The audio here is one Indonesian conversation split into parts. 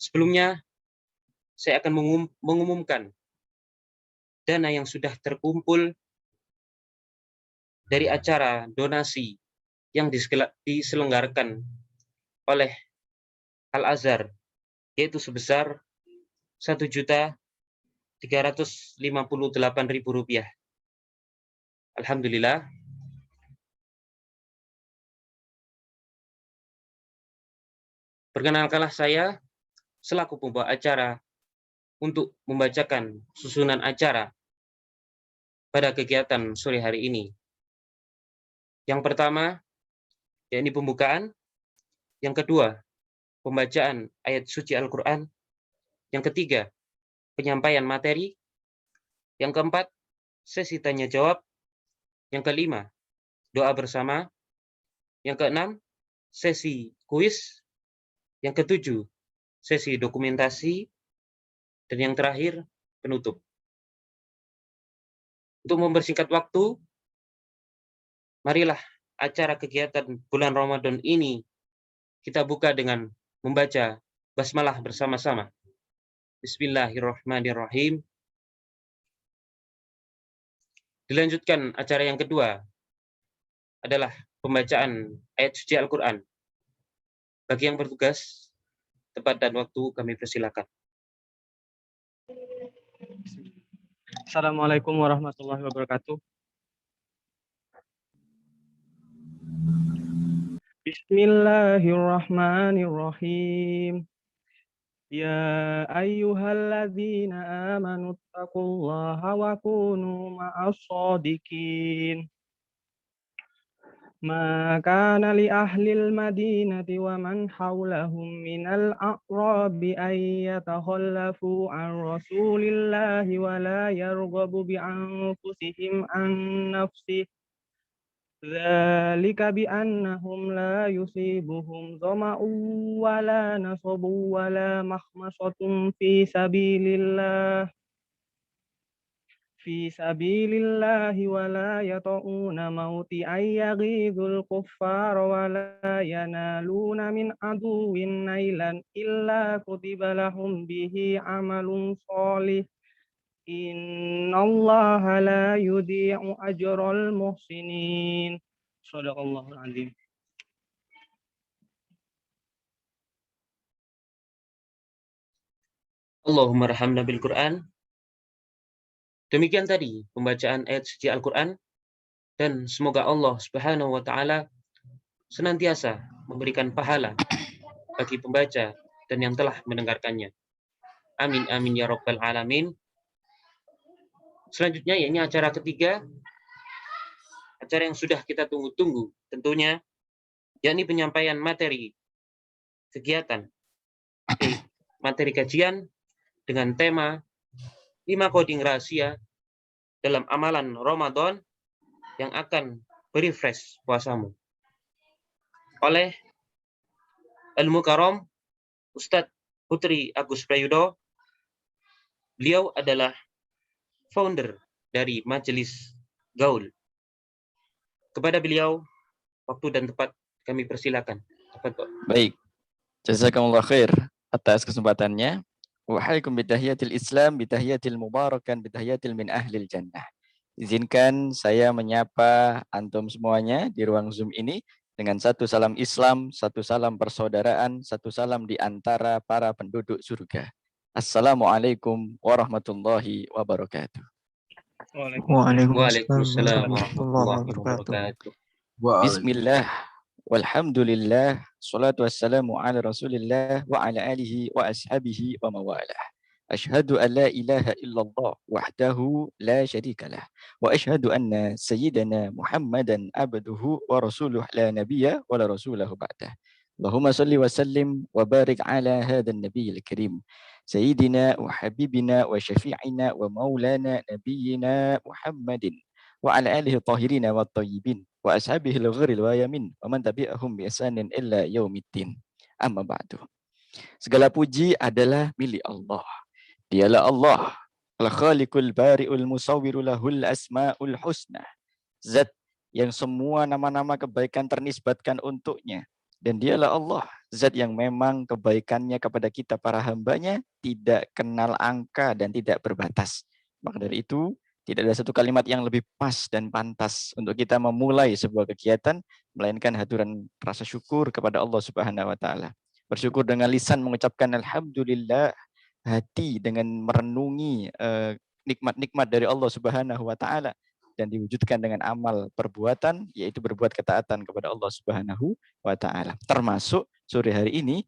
Sebelumnya, saya akan mengumumkan dana yang sudah terkumpul dari acara donasi yang diselenggarakan oleh Al-Azhar, yaitu sebesar Rp1.358.000. Alhamdulillah. Perkenalkanlah saya selaku pembawa acara untuk membacakan susunan acara pada kegiatan sore hari ini. Yang pertama, yakni pembukaan. Yang kedua, pembacaan ayat suci Al-Quran. Yang ketiga, penyampaian materi. Yang keempat, sesi tanya jawab. Yang kelima, doa bersama. Yang keenam, sesi kuis. Yang ketujuh, sesi dokumentasi. Dan yang terakhir, penutup. Untuk mempersingkat waktu, marilah acara kegiatan bulan Ramadan ini kita buka dengan membaca basmalah bersama-sama. Bismillahirrahmanirrahim. Dilanjutkan acara yang kedua adalah pembacaan ayat suci Al-Quran. Bagi yang bertugas, tempat dan waktu kami persilakan. Assalamualaikum warahmatullahi wabarakatuh. Bismillahirrahmanirrahim. Ya ayyuhalladzina amanu taqullaha wa kunu ma'as shadiqin. Ma kana li ahlil madinati wa man hawlahum minal a'rabi ay yatakhallafu an rasulillahi wa la yarghabu bi anfusihim an nafsihi dzalika bi annahum la yusibuhum dhama'un wa la nasabun wa la makhmasatun fi sabilillahi wa la yata'una mauti ay yaghidhul kuffara wa la yanaluna min aduwwin nailan illa kutiba lahum bihi amalun sholih. Innallaha la yudhi'u ajral muhsinin. Shadaqallahul azim. Allahumma rahamna bil Quran. Demikian tadi pembacaan ayat suci Al-Quran, dan semoga Allah Subhanahu wa Ta'ala senantiasa memberikan pahala bagi pembaca dan yang telah mendengarkannya. Amin amin ya rabbal alamin. Selanjutnya yakni acara ketiga, acara yang sudah kita tunggu-tunggu tentunya, yakni penyampaian materi kegiatan, materi kajian dengan tema 5 coding rahasia dalam amalan Ramadan yang akan merefresh puasamu, oleh Al-Mukarram Ustadz Putri Agus Prayudo. Beliau adalah founder dari Majelis Gaul. Kepada beliau, waktu dan tempat kami persilakan. Baik, jazakumullah khair atas kesempatannya. Wahaikum bidahiyatil Islam, bidahiyatil mubarakan, bidahiyatil min ahlil jannah. Izinkan saya menyapa antum semuanya di ruang Zoom ini dengan satu salam Islam, satu salam persaudaraan, satu salam di antara para penduduk surga. Assalamualaikum warahmatullahi wabarakatuh. Waalaikumsalam warahmatullahi wabarakatuh. Bismillah, walhamdulillah, salatu wassalamu ala rasulillah wa ala alihi wa ashabihi wa mawalah. Ashhadu an la ilaha illallah wahdahu la syarika lah. Wa ashhadu anna sayyidana Muhammadan abduhu wa rasuluh la nabiyya wa la rasulahu ba'dah. Allahumma salli wa sallim wa barik ala hadhan nabiyil karim. Sayyidina wa habibina wa syafi'ina wa maulana nabiyyina Muhammadin wa ala alihi tahirina wa tayyibin wa ashabihi al-ghiril wa yamin wa man tabi'ahum bi ihsanin illa yaumiddin. Amma ba'du. Segala puji adalah milik Allah. Dialah Allah, al-khaliqul bari'ul musawwiru lahul asma'ul husna. Zat yang semua nama-nama kebaikan ternisbatkan untuknya. Dan dialah Allah, zat yang memang kebaikannya kepada kita para hambanya tidak kenal angka dan tidak berbatas. Maka dari itu, tidak ada satu kalimat yang lebih pas dan pantas untuk kita memulai sebuah kegiatan, melainkan haturan rasa syukur kepada Allah Subhanahu wa Ta'ala. Bersyukur dengan lisan mengucapkan Alhamdulillah, hati dengan merenungi nikmat-nikmat dari Allah Subhanahu wa Ta'ala, dan diwujudkan dengan amal perbuatan, yaitu berbuat ketaatan kepada Allah Subhanahu wa Ta'ala. Termasuk sore hari ini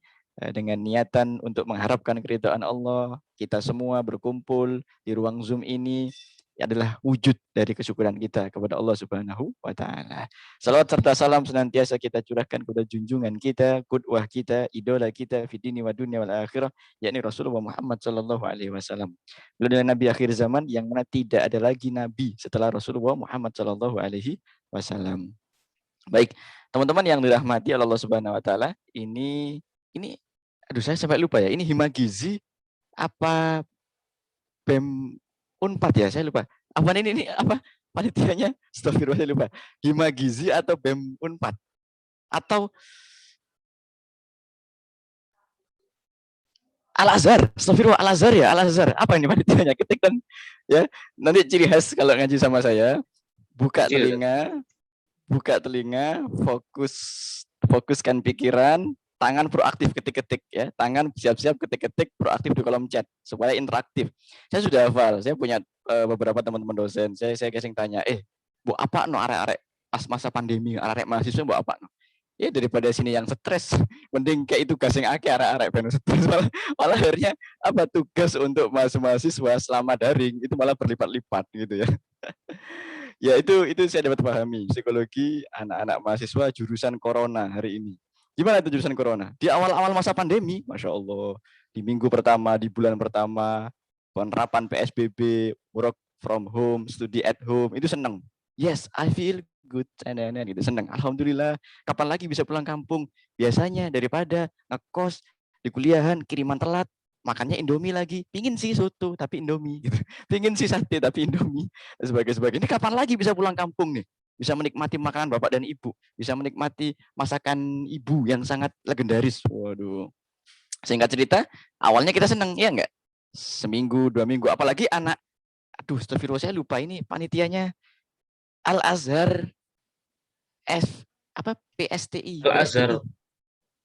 dengan niatan untuk mengharapkan keridhaan Allah, kita semua berkumpul di ruang Zoom ini adalah wujud dari kesyukuran kita kepada Allah Subhanahu wa Ta'ala. Salawat serta salam senantiasa kita curahkan kepada junjungan kita, qudwah kita, idola kita fi dini wa dunia wal akhirah, yakni Rasulullah Muhammad sallallahu alaihi wasallam. Beliau adalah nabi akhir zaman yang mana tidak ada lagi nabi setelah Rasulullah Muhammad sallallahu alaihi wasallam. Baik, teman-teman yang dirahmati Allah Subhanahu wa Ta'ala, ini aduh saya sampai lupa ya, ini Himagizi apa BEM Unpad ya, saya lupa. Apa ini apa panitianya? Astagfirullah, saya lupa. Himagizi atau BEM Unpad? Atau Al-Azhar? Astagfirullah, Al-Azhar ya, Al-Azhar. Apa ini panitianya? Ketik dan ya, nanti ciri khas kalau ngaji sama saya, buka telinga, fokuskan pikiran, tangan proaktif ketik-ketik ya, tangan siap-siap ketik-ketik, proaktif di kolom chat supaya interaktif. Saya sudah hafal, saya punya beberapa teman-teman dosen, saya kasih tanya, bu apa no arek-arek pas masa pandemi, arek mahasiswa bu apa no? Ya daripada sini yang stres, mending kayak itu gasing akeh arek-arek ben stres, malah akhirnya apa tugas untuk mahasiswa selama daring itu malah berlipat-lipat gitu ya. Ya itu saya dapat pahami psikologi anak-anak mahasiswa jurusan corona hari ini. Gimana itu jurusan corona? Di awal-awal masa pandemi, Masya Allah, di minggu pertama, di bulan pertama, penerapan PSBB, work from home, studi at home, itu seneng. Yes, I feel good, gitu, seneng. Alhamdulillah, kapan lagi bisa pulang kampung? Biasanya daripada ngekos di kuliahan, kiriman telat, makannya Indomie lagi. Pingin sih soto, tapi Indomie. Gitu. Pingin sih sate, tapi Indomie. Dan sebagainya. Ini kapan lagi bisa pulang kampung nih? Bisa menikmati makanan bapak dan ibu, bisa menikmati masakan ibu yang sangat legendaris. Waduh. Singkat cerita, awalnya kita seneng, ya enggak? Seminggu, 2 minggu, apalagi anak, aduh, astagfirullah, saya lupa ini panitianya Al-Azhar PSTI. Al-Azhar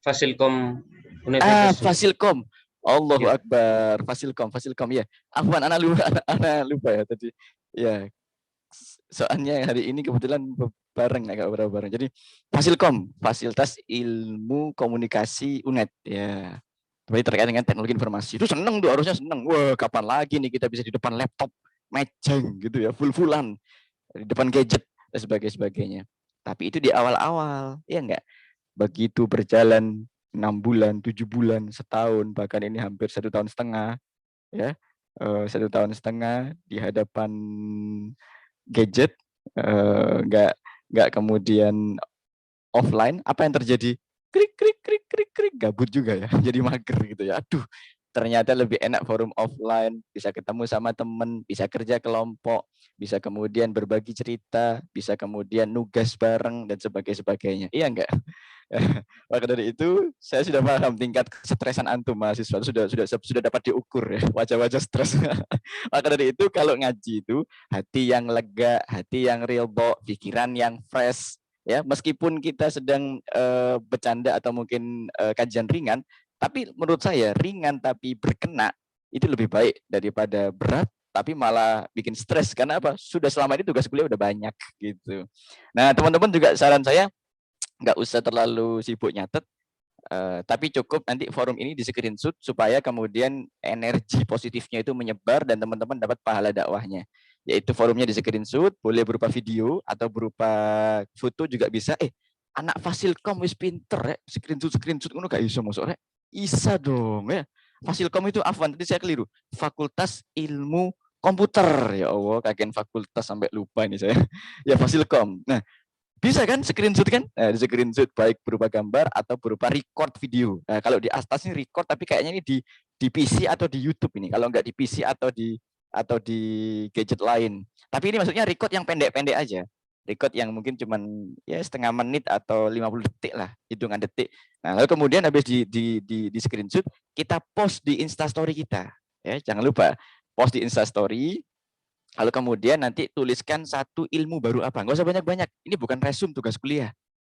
Fasilkom Universitas. Fasilkom. Allahu Akbar. Fasilkom ya. Afwan, anak lupa ya tadi. Ya. Soalnya hari ini kebetulan bareng. Jadi Fasilkom, Fasilitas Ilmu Komunikasi UNED ya. Berarti terkait dengan teknologi informasi. Itu seneng tuh, harusnya seneng. Wah, kapan lagi nih kita bisa di depan laptop mejeng gitu ya, full-fullan di depan gadget dan sebagainya. Tapi itu di awal-awal, ya enggak? Begitu berjalan 6 bulan, 7 bulan, setahun, bahkan ini hampir 1,5 tahun ya. 1 tahun setengah di hadapan gadget, nggak kemudian offline, apa yang terjadi? Krik, gabut juga ya, jadi mager gitu ya. Aduh, ternyata lebih enak forum offline, bisa ketemu sama temen, bisa kerja kelompok, bisa kemudian berbagi cerita, bisa kemudian nugas bareng dan sebagainya. Iya enggak? Maka dari itu saya sudah paham tingkat kesetresan antum mahasiswa sudah dapat diukur ya, wajah-wajah stres. Maka dari itu kalau ngaji itu hati yang lega, hati yang rilbo, pikiran yang fresh ya, meskipun kita sedang bercanda atau mungkin kajian ringan, tapi menurut saya ringan tapi berkena itu lebih baik daripada berat tapi malah bikin stres. Karena apa? Sudah selama ini tugas kuliah udah banyak gitu. Nah, teman-teman juga saran saya nggak usah terlalu sibuk nyatet, tapi cukup nanti forum ini di screenshot supaya kemudian energi positifnya itu menyebar dan teman-teman dapat pahala dakwahnya. Yaitu forumnya di screenshot, boleh berupa video atau berupa foto juga bisa. Anak Fasilkom wis pinter ya, screenshot ngono gak iso masuk rek. Isa dong ya. Fasilkom itu afwan, tadi saya keliru. Fakultas Ilmu Komputer. Ya Allah, kagian fakultas sampai lupa ini saya. Ya Fasilkom. Nah, bisa kan screenshot kan? Nah, di screenshot baik berupa gambar atau berupa record video. Nah, kalau di atas ini record tapi kayaknya ini di PC atau di YouTube ini. Kalau nggak di PC atau di gadget lain. Tapi ini maksudnya record yang pendek-pendek aja. record yang mungkin cuman ya setengah menit atau 50 detik lah, hitungan detik. Nah, lalu kemudian habis di screenshot, kita post di Instastory kita. Ya, jangan lupa post di Instastory. Lalu kemudian nanti tuliskan satu ilmu baru apa. Nggak usah banyak-banyak. Ini bukan resume tugas kuliah.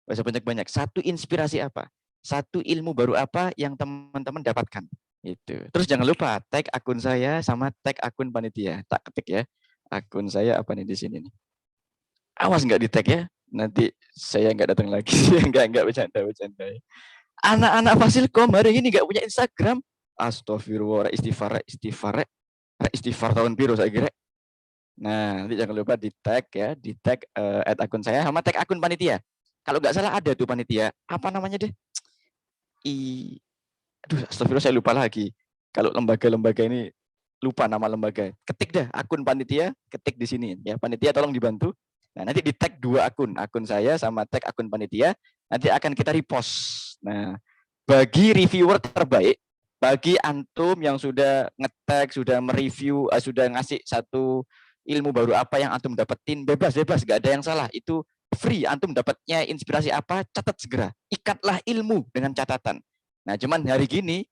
Nggak usah banyak-banyak. Satu inspirasi apa. Satu ilmu baru apa yang teman-teman dapatkan. Itu. Terus jangan lupa tag akun saya sama tag akun panitia. Tak ketik ya. Akun saya apa nih di sini nih. Awas nggak di tag ya. Nanti saya nggak datang lagi. Nggak bercanda. Anak-anak Fasilkom hari ini nggak punya Instagram. Astagfirullah, istighfar tahun biru saya kira. Nah, nanti jangan lupa di tag ya, di tag akun saya sama tag akun panitia. Kalau nggak salah ada tuh panitia. Apa namanya deh? Aduh, astagfirullah saya lupa lagi. Kalau lembaga-lembaga ini lupa nama lembaga. Ketik dah akun panitia, ketik di sini ya. Panitia tolong dibantu. Nah, nanti di tag 2 akun saya sama tag akun panitia, nanti akan kita repost. Nah, bagi reviewer terbaik, bagi antum yang sudah nge-tag, sudah mereview, sudah ngasih satu ilmu baru apa yang antum dapetin, bebas, nggak ada yang salah. Itu free, antum dapatnya inspirasi apa, catat segera. Ikatlah ilmu dengan catatan. Nah, cuman hari gini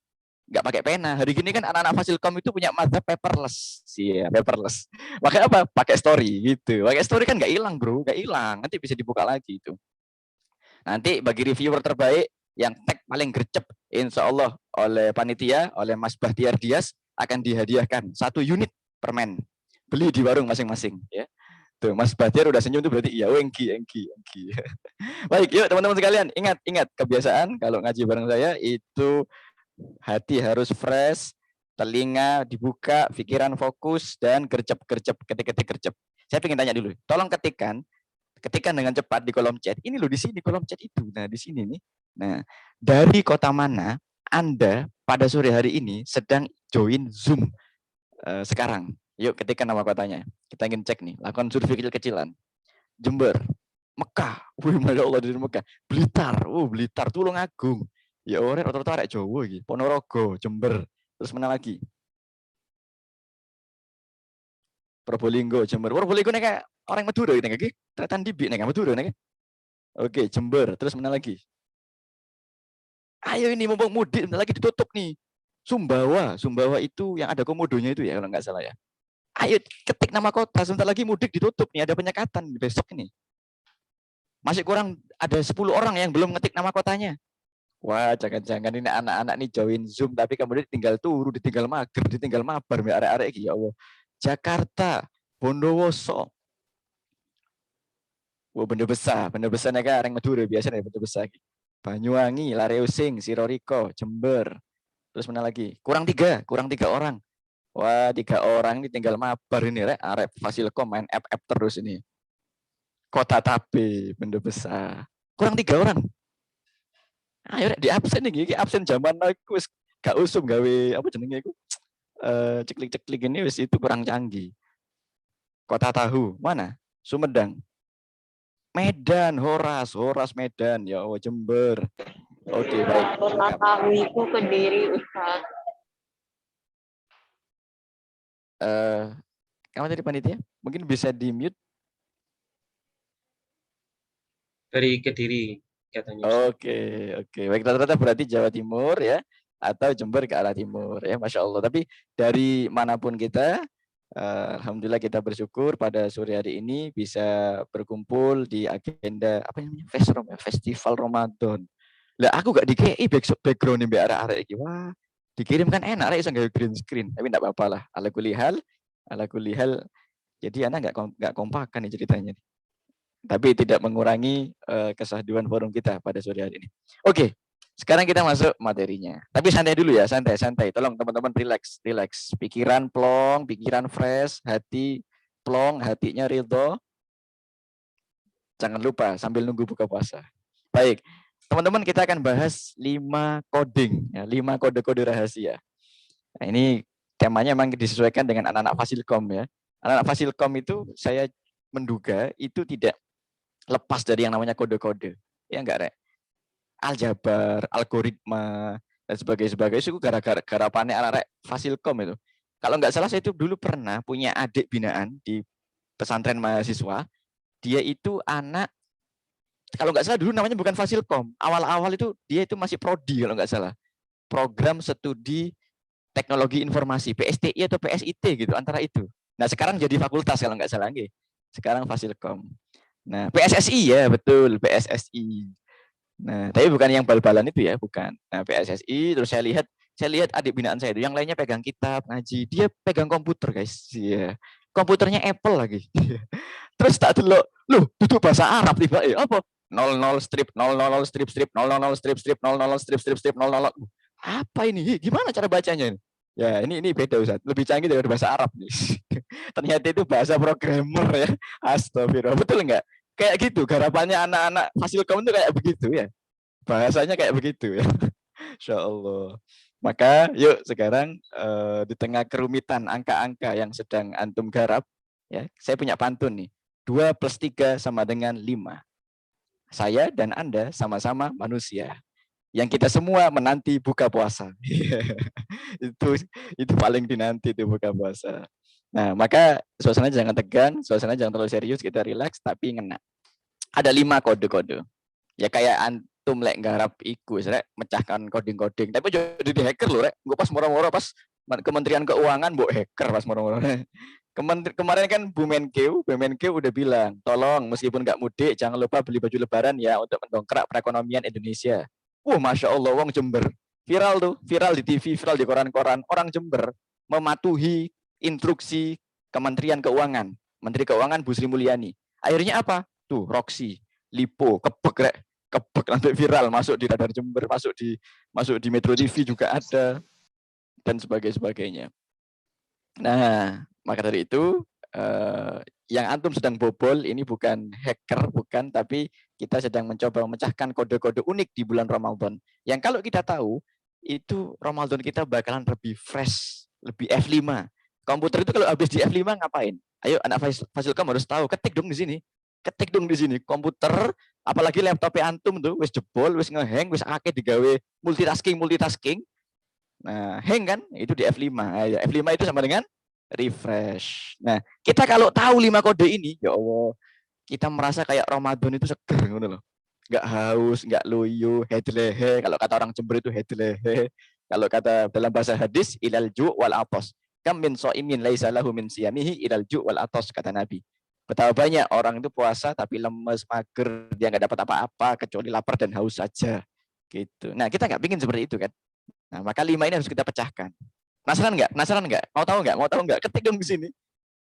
nggak pakai pena. Hari gini kan anak-anak Fasilkom itu punya mazhab paperless. Iya, paperless. Pakai apa? Pakai story gitu. Pakai story kan nggak hilang, bro. Nggak hilang. Nanti bisa dibuka lagi itu. Nanti bagi reviewer terbaik yang tag paling gercep, insya Allah oleh panitia, oleh Mas Bahtiar Dias akan dihadiahkan 1 unit permen. Beli di warung masing-masing. Ya. Tuh, Mas Bahtiar udah senyum itu berarti iya, engki. Baik, yuk teman-teman sekalian, ingat kebiasaan kalau ngaji bareng saya itu hati harus fresh, telinga dibuka, pikiran fokus, dan ketik. Saya ingin tanya dulu, tolong ketikkan dengan cepat di kolom chat. Ini loh di sini kolom chat itu. Nah, di sini nih. Nah, dari kota mana Anda pada sore hari ini sedang join Zoom sekarang? Yuk ketikkan nama kotanya. Kita ingin cek nih, lakukan survei kecil-kecilan. Jember, Mekah, wih masya Allah di Mekah. Blitar, Blitar, Tulungagung. Ya orang rata-rata arek Jawa iki. Ponorogo, Jember. Terus mana lagi? Probolinggo, Jember. Probolinggo nek orang Madura gitu iki. Tretan Dibi nek Madura nek. Oke, Jember. Terus mana lagi? Ayo ini mumpung mudik, bentar lagi ditutup nih. Sumbawa itu yang ada komodonya itu ya kalau nggak salah ya. Ayo ketik nama kota, sebentar lagi mudik ditutup nih, ada penyekatan besok ini. Masih kurang ada 10 orang yang belum ngetik nama kotanya. Wah, jangan-jangan ini anak-anak nih join Zoom tapi kemudian tinggal turu, ditinggal mager, ditinggal mabar, arek-arek iki ya Allah. Jakarta, Bondowoso. Wah, bener besar nek arek Madura biasa nek bener besar. Banyuwangi, Lareusing, Siroriko, Jember. Terus mana lagi? Kurang tiga orang. Wah, 3 orang ini tinggal mabar ini rek, arek Fasilkom main app terus ini. Kota Tabe, bener besar. Kurang 3 orang. Ayo rek di absen iki absen zaman aku wis gak usum gawe apa jenenge iku. Ceklik-ceklik ini wis itu kurang canggih. Kota Tahu, mana? Sumedang. Medan, Horas Medan, ya Allah Jember. Oke, baik. Kota Tahu itu Kediri, Ustaz. Kamu tadi panitia? Mungkin bisa di-mute. Dari Kediri katanya. Oke. Baik, rata-rata berarti Jawa Timur ya atau Jember ke arah timur ya, Masya Allah. Tapi dari manapun kita, alhamdulillah kita bersyukur pada sore hari ini bisa berkumpul di agenda apa namanya Festival Ramadan. Lah aku gak dikei background mbak arah-arah iki. Wah, dikirim kan enak lah, iso nggawe green screen, tapi enggak apa-apa lah. Ala kulihal. Jadi anak enggak kompakan nih ceritanya. Tapi tidak mengurangi kesahduan forum kita pada sore hari ini. Oke, sekarang kita masuk materinya. Tapi santai dulu ya, santai. Tolong teman-teman relax. Pikiran plong, pikiran fresh, hati plong, hatinya ridho. Jangan lupa sambil nunggu buka puasa. Baik, teman-teman kita akan bahas 5 coding, ya, 5 kode-kode rahasia. Nah, ini temanya memang disesuaikan dengan anak-anak Fasilkom ya. Anak-anak Fasilkom itu saya menduga itu tidak lepas dari yang namanya kode-kode. Ya enggak, Rek? Aljabar, algoritma, dan sebagainya. Itu gara-gara panik anak-anak Fasilkom itu. Kalau enggak salah saya itu dulu pernah punya adik binaan di pesantren mahasiswa. dia itu anak, kalau nggak salah dulu namanya bukan Fasilkom. Awal-awal itu dia itu masih prodi kalau nggak salah. Program Studi Teknologi Informasi, PSTI atau PSIT gitu, antara itu. Nah sekarang jadi fakultas kalau nggak salah. Sekarang Fasilkom. Nah PSSI ya, betul, PSSI. Nah tapi bukan yang bal-balan itu ya, bukan. Nah PSSI, terus saya lihat adik binaan saya itu, yang lainnya pegang kitab, ngaji. Dia pegang komputer guys. Iya. Komputernya Apple lagi. Terus tak delok, loh duduk bahasa Arab tiba ya apa? 00 strip 00 strip strip 00 strip strip 00 strip strip strip 00. Apa ini? Gimana cara bacanya ini? Ya, ini beda Ustaz. Lebih canggih dari bahasa Arab nih. Ternyata itu bahasa programmer ya. Astagfirullah. Betul enggak? Kayak gitu garapannya anak-anak Fasilkom itu kayak begitu ya. Bahasanya kayak begitu ya. Insya Allah. Maka yuk sekarang di tengah kerumitan angka-angka yang sedang antum garap, ya, saya punya pantun nih. 2 + 3 sama dengan 5. Saya dan Anda sama-sama manusia. Yang kita semua menanti buka puasa. itu paling dinanti itu buka puasa. Nah, maka suasana jangan tegang, suasana jangan terlalu serius, kita relax tapi ngena. Ada 5 kode-kode. Ya kayak antum lek nggarap iku rek mecahkan coding-coding. Tapi jadi di hacker lho rek. Gue pas moro-moro pas Kementerian Keuangan mbok hacker pas moro-moro. Kemarin kan Bu Menkeu udah bilang, tolong meskipun nggak mudik, jangan lupa beli baju lebaran ya untuk mendongkrak perekonomian Indonesia. Masya Allah, wong Jember. Viral tuh, viral di TV, viral di koran-koran. Orang Jember mematuhi instruksi Kementerian Keuangan. Menteri Keuangan Bu Sri Mulyani. Akhirnya apa? Tuh, Roxy, Lipo, kebek nanti viral, masuk di Radar Jember, masuk di Metro TV juga ada, dan sebagainya. Nah, maka dari itu yang antum sedang bobol ini bukan hacker, bukan, tapi kita sedang mencoba memecahkan kode-kode unik di bulan Ramadan. Yang kalau kita tahu itu Ramadan kita bakalan lebih fresh, lebih F5. Komputer itu kalau habis di F5 ngapain? Ayo anak Fasilkom harus tahu, ketik dong di sini. Komputer, apalagi laptop antum tuh wis jebol, wis ngehang, wis akeh digawe multitasking. Nah, hang kan itu di F5. Ya, F5 itu sama dengan refresh. Nah, kita kalau tahu 5 kode ini, ya Allah, kita merasa kayak Ramadan itu seger ngono loh. Enggak haus, enggak loyo, hedlehe. Kalau kata orang Jember itu hedlehe. Kalau kata dalam bahasa hadis, ilal ju' wal atos. Kam min so'imin laisa lahu min siyamihi ilal ju' wal atos, kata Nabi. Betapa banyak orang itu puasa tapi lemes, mager, dia enggak dapat apa-apa kecuali lapar dan haus saja. Gitu. Nah, kita enggak pingin seperti itu kan. Nah, maka 5 ini harus kita pecahkan. Penasaran nggak? Mau tahu nggak? Ketik dong di sini.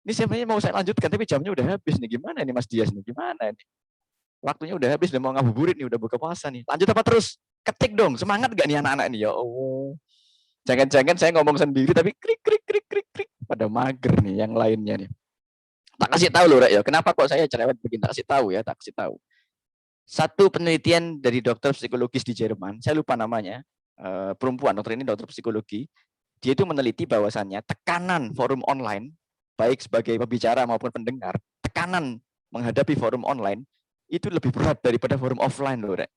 Ini sebenarnya mau saya lanjutkan, tapi jamnya udah habis nih. Gimana nih Mas Dias nih? Gimana nih? Waktunya udah habis, udah mau ngabuburit nih, udah buka puasa nih. Lanjut apa terus? Ketik dong. Semangat nggak nih anak-anak nih? Ya Allah. Jangan-jangan saya ngomong sendiri, tapi krik. Pada mager nih yang lainnya nih. Tak kasih tahu loh, Rek, ya. Kenapa kok saya cerewet begini? Tak kasih tahu. Satu penelitian dari dokter psikologis di Jerman, saya lupa namanya, perempuan, dokter ini dokter psikologi, dia itu meneliti bahwasannya tekanan forum online, baik sebagai pembicara maupun pendengar, tekanan menghadapi forum online itu lebih berat daripada forum offline loh, Rek.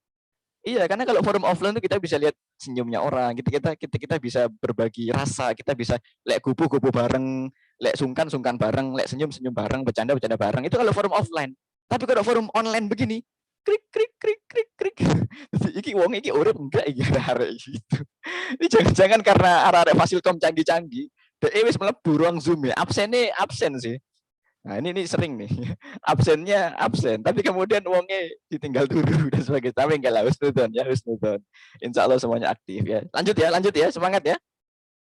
Iya, karena kalau forum offline itu kita bisa lihat senyumnya orang, kita bisa berbagi rasa, kita bisa lek gubu bareng, lek sungkan bareng, lek senyum bareng, bercanda bareng. Itu kalau forum offline. Tapi kalau forum online begini, krik. Iki wong iki urip enggak iki arek gitu. Ini jangan karena arek Fasilkom canggih-canggih, dhek wis mlebu ruang Zoom ya. Absen sih. Nah, ini sering nih. Absennya absen, tapi kemudian wongnya ditinggal dulu dan sebagainya. Tapi enggak lah, husnudon. Insya Allah semuanya aktif ya. Lanjut ya, semangat ya.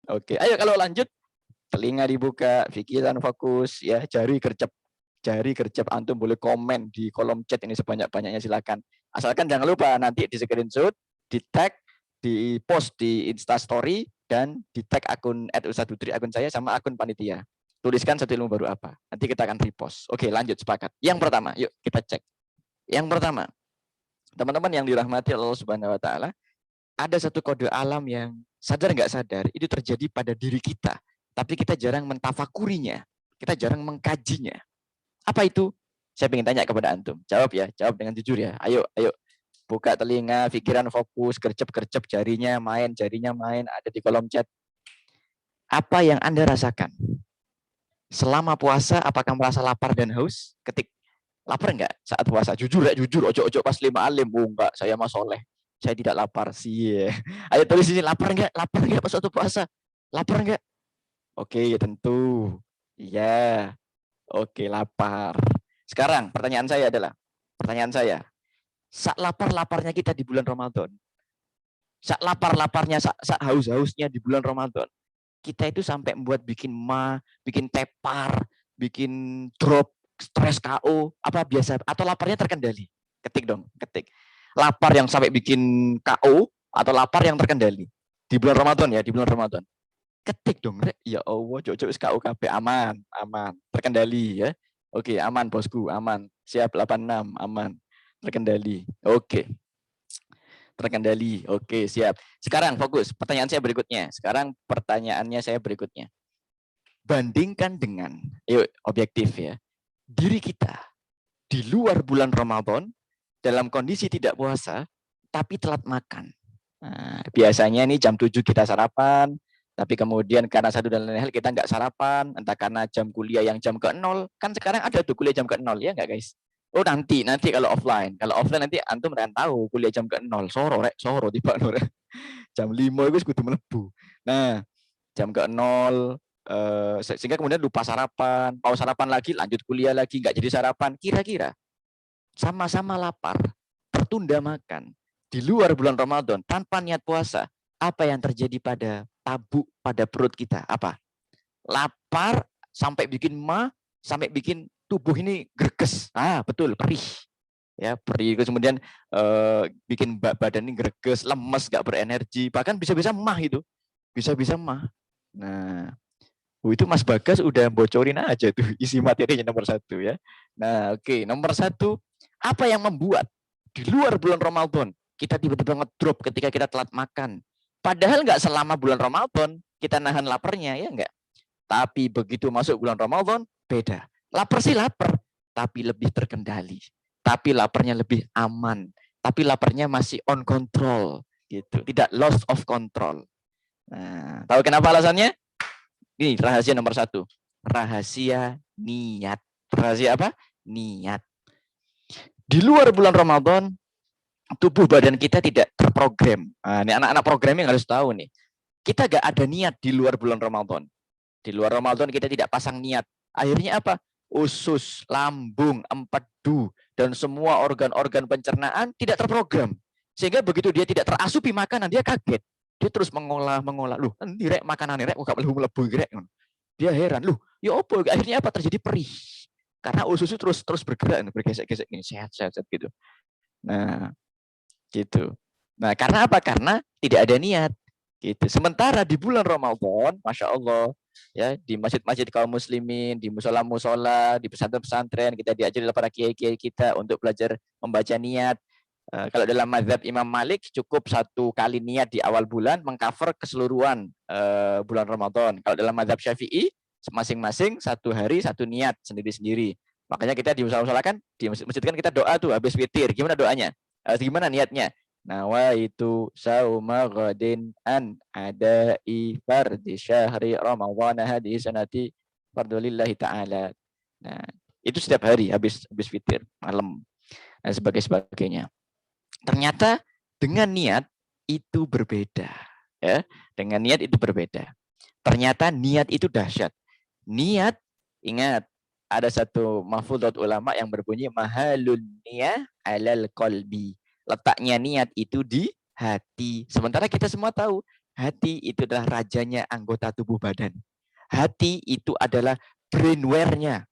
Oke, ayo kalau lanjut, telinga dibuka, pikiran fokus ya, jari gercep, antum boleh komen di kolom chat ini sebanyak-banyaknya, silakan. Asalkan jangan lupa nanti di screenshot, di tag, di post di Instastory, dan di tag akun @ustadzudri, akun saya sama akun panitia. Tuliskan satu ilmu baru apa. Nanti kita akan repost. Oke, lanjut, sepakat. Yang pertama, yuk kita cek. Yang pertama, teman-teman yang dirahmati Allah Subhanahu wa taala, ada satu kode alam yang sadar nggak sadar itu terjadi pada diri kita, tapi kita jarang mentafakurinya, kita jarang mengkajinya. Apa itu? Saya ingin tanya kepada antum. Jawab ya, jawab dengan jujur ya. Ayo. Buka telinga, pikiran fokus, gercep jarinya main, ada di kolom chat. Apa yang Anda rasakan? Selama puasa, apakah merasa lapar dan haus? Ketik. Lapar enggak saat puasa? Jujur ya, jujur. Ojo-ojo pas 5 alim. Oh enggak, saya mah soleh. Saya tidak lapar sih. Ayo tulis di sini, lapar enggak? Lapar enggak pas waktu puasa? Lapar enggak? Oke, tentu. Iya. Oke, lapar. Sekarang pertanyaan saya, sak lapar-laparnya kita di bulan Ramadan, sak lapar-laparnya, sak haus-hausnya di bulan Ramadan, kita itu sampai membuat bikin tepar, bikin drop, stres KO, apa biasa, atau laparnya terkendali? Ketik dong, ketik. Lapar yang sampai bikin KO, atau lapar yang terkendali? Di bulan Ramadan ya, di bulan Ramadan. Ketik dong, Rek. Ya Allah, cocok KUKB aman, terkendali ya. Oke, aman bosku, aman. Siap 86, aman. Terkendali. Oke. Terkendali. Oke, siap. Sekarang fokus. Pertanyaan saya berikutnya. Sekarang pertanyaannya saya berikutnya. Bandingkan dengan, yuk objektif ya. Diri kita di luar bulan Ramadan dalam kondisi tidak puasa tapi telat makan. Nah, biasanya nih jam 7 kita sarapan, tapi kemudian karena satu dan lain hal kita nggak sarapan, entah karena jam kuliah yang jam ke-0, kan sekarang ada tuh kuliah jam ke-0, ya nggak guys? Oh nanti kalau offline nanti antum akan tahu kuliah jam ke-0, soro tiba nur. Jam 5 itu kudu mlebu. Nah, jam ke-0 sehingga kemudian lupa sarapan, mau sarapan lagi, lanjut kuliah lagi, nggak jadi sarapan. Kira-kira sama-sama lapar, tertunda makan di luar bulan Ramadan tanpa niat puasa, apa yang terjadi pada pada perut kita? Apa? Lapar sampai bikin sampai bikin tubuh ini greges. Betul, perih. Ya, perih, kemudian bikin badan ini greges, lemes, nggak berenergi, bahkan bisa-bisa mah itu. Bisa-bisa mah. Nah, itu Mas Bagas udah bocorin aja tuh isi materinya nomor 1 ya. Nah, oke, nomor 1, apa yang membuat di luar bulan Ramadan kita tiba-tiba ngedrop ketika kita telat makan? Padahal nggak selama bulan Ramadan kita nahan laparnya, ya enggak? Tapi begitu masuk bulan Ramadan, beda. Lapar sih lapar, tapi lebih terkendali. Tapi laparnya lebih aman. Tapi laparnya masih on control, gitu. Tidak loss of control. Nah, tahu kenapa alasannya? Ini rahasia nomor 1. Rahasia niat. Rahasia apa? Niat. Di luar bulan Ramadan, tubuh badan kita tidak terprogram. Nah, ini anak-anak programming harus tahu nih. Kita gak ada niat di luar bulan Ramadan. Di luar Ramadan kita tidak pasang niat. Akhirnya apa? Usus, lambung, empedu, dan semua organ-organ pencernaan tidak terprogram. Sehingga begitu dia tidak terasupi makanan, dia kaget. Dia terus mengolah. Loh, ini rek makanan rek gak melebu rek. Dia heran, loh, ya apa? Akhirnya apa? Terjadi perih. Karena ususnya terus bergerak, bergesek-gesek ini, sehat-sehat gitu. Nah, gitu. Nah, karena apa? Karena tidak ada niat. Gitu. Sementara di bulan Ramadan, Masya Allah, ya di masjid-masjid kaum muslimin, di musola-musola, di pesantren-pesantren, kita diajari oleh para kiai-kiai kita untuk belajar membaca niat. Kalau dalam mazhab Imam Malik, cukup 1 kali niat di awal bulan mengcover keseluruhan bulan Ramadan. Kalau dalam mazhab Syafi'i, masing-masing 1 hari 1 niat sendiri-sendiri. Makanya kita di musola-musola kan, di masjid kan kita doa tuh habis witir. Gimana doanya? Gimana niatnya? Nawaitu sauma ghadin an adai fardi syahri ramadhan hadis sanati fardulillahi ta'ala. Nah, itu setiap hari habis witir malam dan sebagainya. Ternyata dengan niat itu berbeda, ya. Dengan niat itu berbeda. Ternyata niat itu dahsyat. Niat, ingat, ada satu mahfudhat ulama yang berbunyi mahalun niyah alal qalbi. Letaknya niat itu di hati. Sementara kita semua tahu, hati itu adalah rajanya anggota tubuh badan. Hati itu adalah brainware-nya.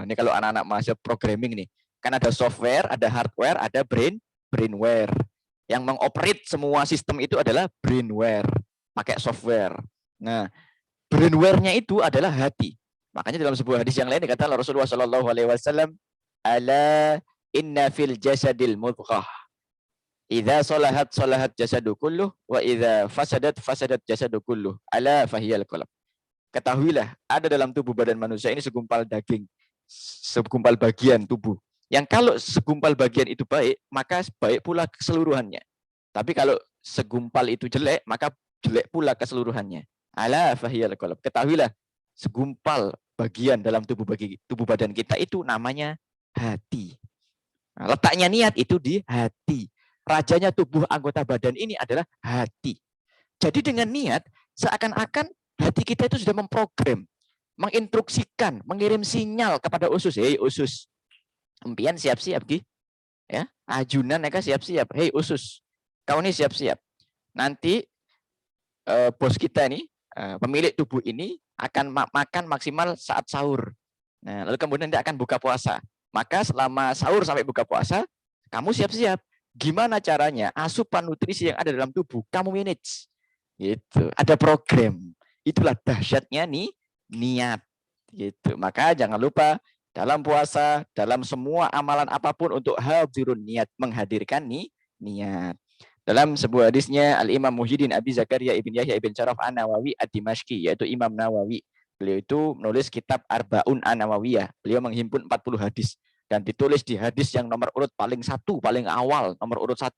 Ini kalau anak-anak mahasiswa programming nih, kan ada software, ada hardware, ada brainware. Yang mengoperate semua sistem itu adalah brainware, pakai software. Nah, brainware-nya itu adalah hati. Makanya dalam sebuah hadis yang lain dikata Rasulullah SAW, ala inna fil jasadil mudghah. Idza salahat jasadu kulluh wa idza fasadat jasadu kulluh. Ala fahiyal qalb. Ketahuilah, ada dalam tubuh badan manusia ini segumpal daging, segumpal bagian tubuh. Yang kalau segumpal bagian itu baik, maka baik pula keseluruhannya. Tapi kalau segumpal itu jelek, maka jelek pula keseluruhannya. Ala fahiyal qalb. Ketahuilah, segumpal bagian dalam tubuh badan kita itu namanya hati. Nah, letaknya niat itu di hati. Rajanya tubuh anggota badan ini adalah hati. Jadi dengan niat, seakan-akan hati kita itu sudah memprogram, menginstruksikan, mengirim sinyal kepada usus. Hei usus, empian siap-siap Ki. Ya, ajunan mereka siap-siap. Hei usus, kau ini siap-siap. Nanti bos kita ini, pemilik tubuh ini akan makan maksimal saat sahur. Nah, lalu kemudian dia akan buka puasa. Maka selama sahur sampai buka puasa, kamu siap-siap. Gimana caranya? Asupan nutrisi yang ada dalam tubuh kamu manage. Gitu. Ada program. Itulah dahsyatnya nih niat. Gitu. Maka jangan lupa dalam puasa, dalam semua amalan apapun untuk hadirun niat, menghadirkan niat. Dalam sebuah hadisnya Al-Imam Muhyiddin Abi Zakaria Ibn Yahya Ibn Sharaf An-Nawawi Ad-Dimashqi, yaitu Imam Nawawi. Beliau itu menulis kitab Arba'un An-Nawawiyah. Beliau menghimpun 40 hadis. Dan ditulis di hadis yang nomor urut paling awal, nomor urut 1.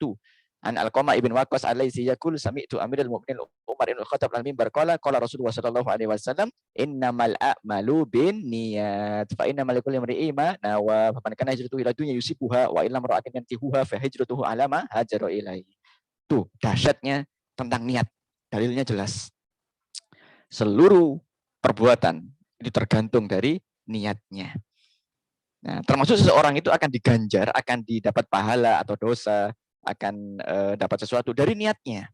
An Al-Qama Ibn Waqqas alaihi yaqul sami'tu Amirul Mu'minin Umar ibn Khattab al-Mimbar qala Rasulullah sallallahu alaihi wasallam innamal a'malu binniyat fa innamal likulli imri'in ma nawa faman kana hijratuhu ila dunya yusibuha wa illam ra'atin yantihuha fa hijratuhu ala ma hajara ilaihi. Tuh dahsyatnya tentang niat. Dalilnya jelas. Seluruh perbuatan itu tergantung dari niatnya. Nah, termasuk seseorang itu akan diganjar, akan didapat pahala atau dosa, akan dapat sesuatu dari niatnya.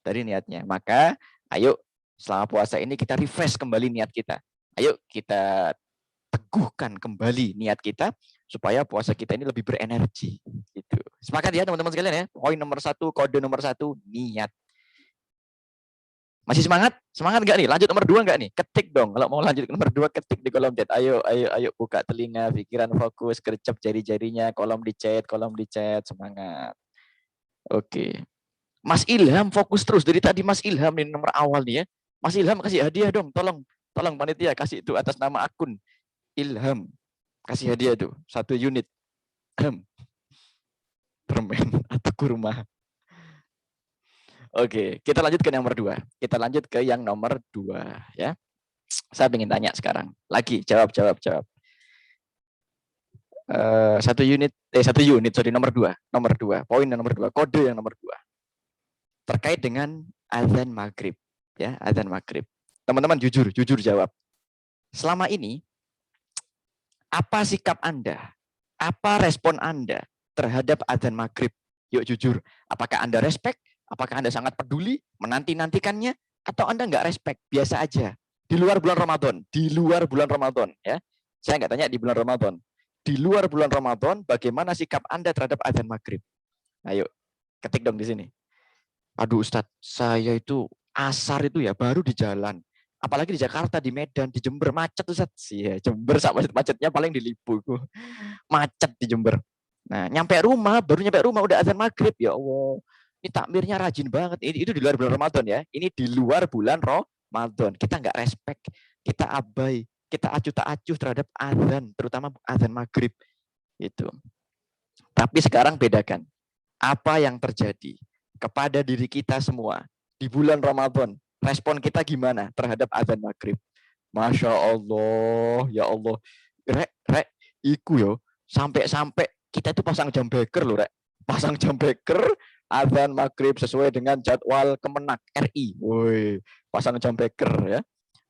Dari niatnya. Maka ayo selama puasa ini kita refresh kembali niat kita. Ayo kita teguhkan kembali niat kita supaya puasa kita ini lebih berenergi. Gitu. Sepakat ya teman-teman sekalian ya. Poin nomor 1, kode nomor 1, niat. Masih semangat? Semangat nggak nih? Lanjut nomor 2 nggak nih? Ketik dong. Kalau mau lanjut ke nomor 2, ketik di kolom chat. Ayo buka telinga, pikiran fokus, gercep jari-jarinya, kolom di chat, semangat. Oke. Mas Ilham fokus terus dari tadi. Mas Ilham ini nomor awal nih ya. Mas Ilham kasih hadiah dong. Tolong panitia kasih itu atas nama akun Ilham. Kasih hadiah tuh 1 unit. Permen atau kurma. Oke, kita lanjut ke nomor 2. Kita lanjut ke yang nomor 2 ya. Saya ingin tanya sekarang. Lagi jawab. 1 unit, nomor 2. Poin yang nomor 2, kode yang nomor 2. Terkait dengan azan maghrib ya, azan maghrib. Teman-teman jujur jawab. Selama ini apa sikap Anda? Apa respon Anda terhadap azan maghrib? Yuk jujur. Apakah Anda respect? Apakah Anda sangat peduli menanti-nantikannya? Atau Anda nggak respect? Biasa aja. Di luar bulan Ramadan ya. Saya nggak tanya di bulan Ramadan. Di luar bulan Ramadan, bagaimana sikap Anda terhadap azan maghrib? Ayo, ketik dong di sini. Aduh Ustadz, saya itu asar itu ya baru di jalan. Apalagi di Jakarta, di Medan, di Jember macet Ustadz. Iya, Jember macetnya paling di Lipo. Macet di Jember. Nah, baru nyampe rumah udah azan maghrib. Ya Allah, ini takmirnya rajin banget. Itu di luar bulan Ramadan ya. Ini di luar bulan Ramadan. Kita nggak respect, kita abai, kita acuh tak acuh terhadap azan, terutama azan maghrib. Itu. Tapi sekarang bedakan. Apa yang terjadi kepada diri kita semua di bulan Ramadan? Respon kita gimana terhadap azan maghrib? Masya Allah, ya Allah. Rek, iku yo. Sampai kita itu pasang jam beker loh, Rek. Pasang jam beker, azan maghrib sesuai dengan jadwal Kemenak RI. Woi, pasang jam beker ya.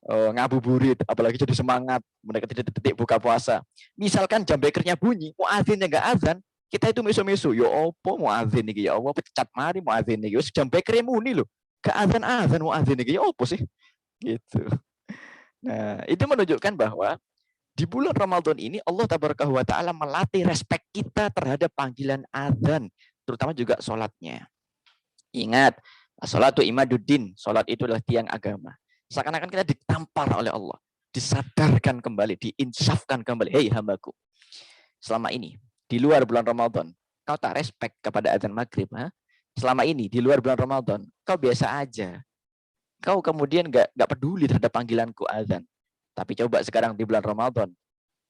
Ngabuburit, apalagi jadi semangat mendekati detik-detik buka puasa. Misalkan jam bekernya bunyi, muadzinnya nggak azan, kita itu mesu-mesu, yo opo muadzin iki ya Allah pecat mari muadzin iki. Wis jam bekernya muni lho. Gak azan muadzin iki ya opo sih? Gitu. Nah, itu menunjukkan bahwa di bulan Ramadan ini Allah Tabaraka wa Ta'ala melatih respek kita terhadap panggilan azan, terutama juga sholatnya. Ingat, sholatu imaduddin, sholat itu adalah tiang agama. Seakan-akan kita ditampar oleh Allah, disadarkan kembali, diinsafkan kembali. Hei hambaku, selama ini di luar bulan Ramadan, kau tak respect kepada azan maghrib. Selama ini di luar bulan Ramadan, kau biasa aja. Kau kemudian nggak peduli terhadap panggilanku azan. Tapi coba sekarang di bulan Ramadan,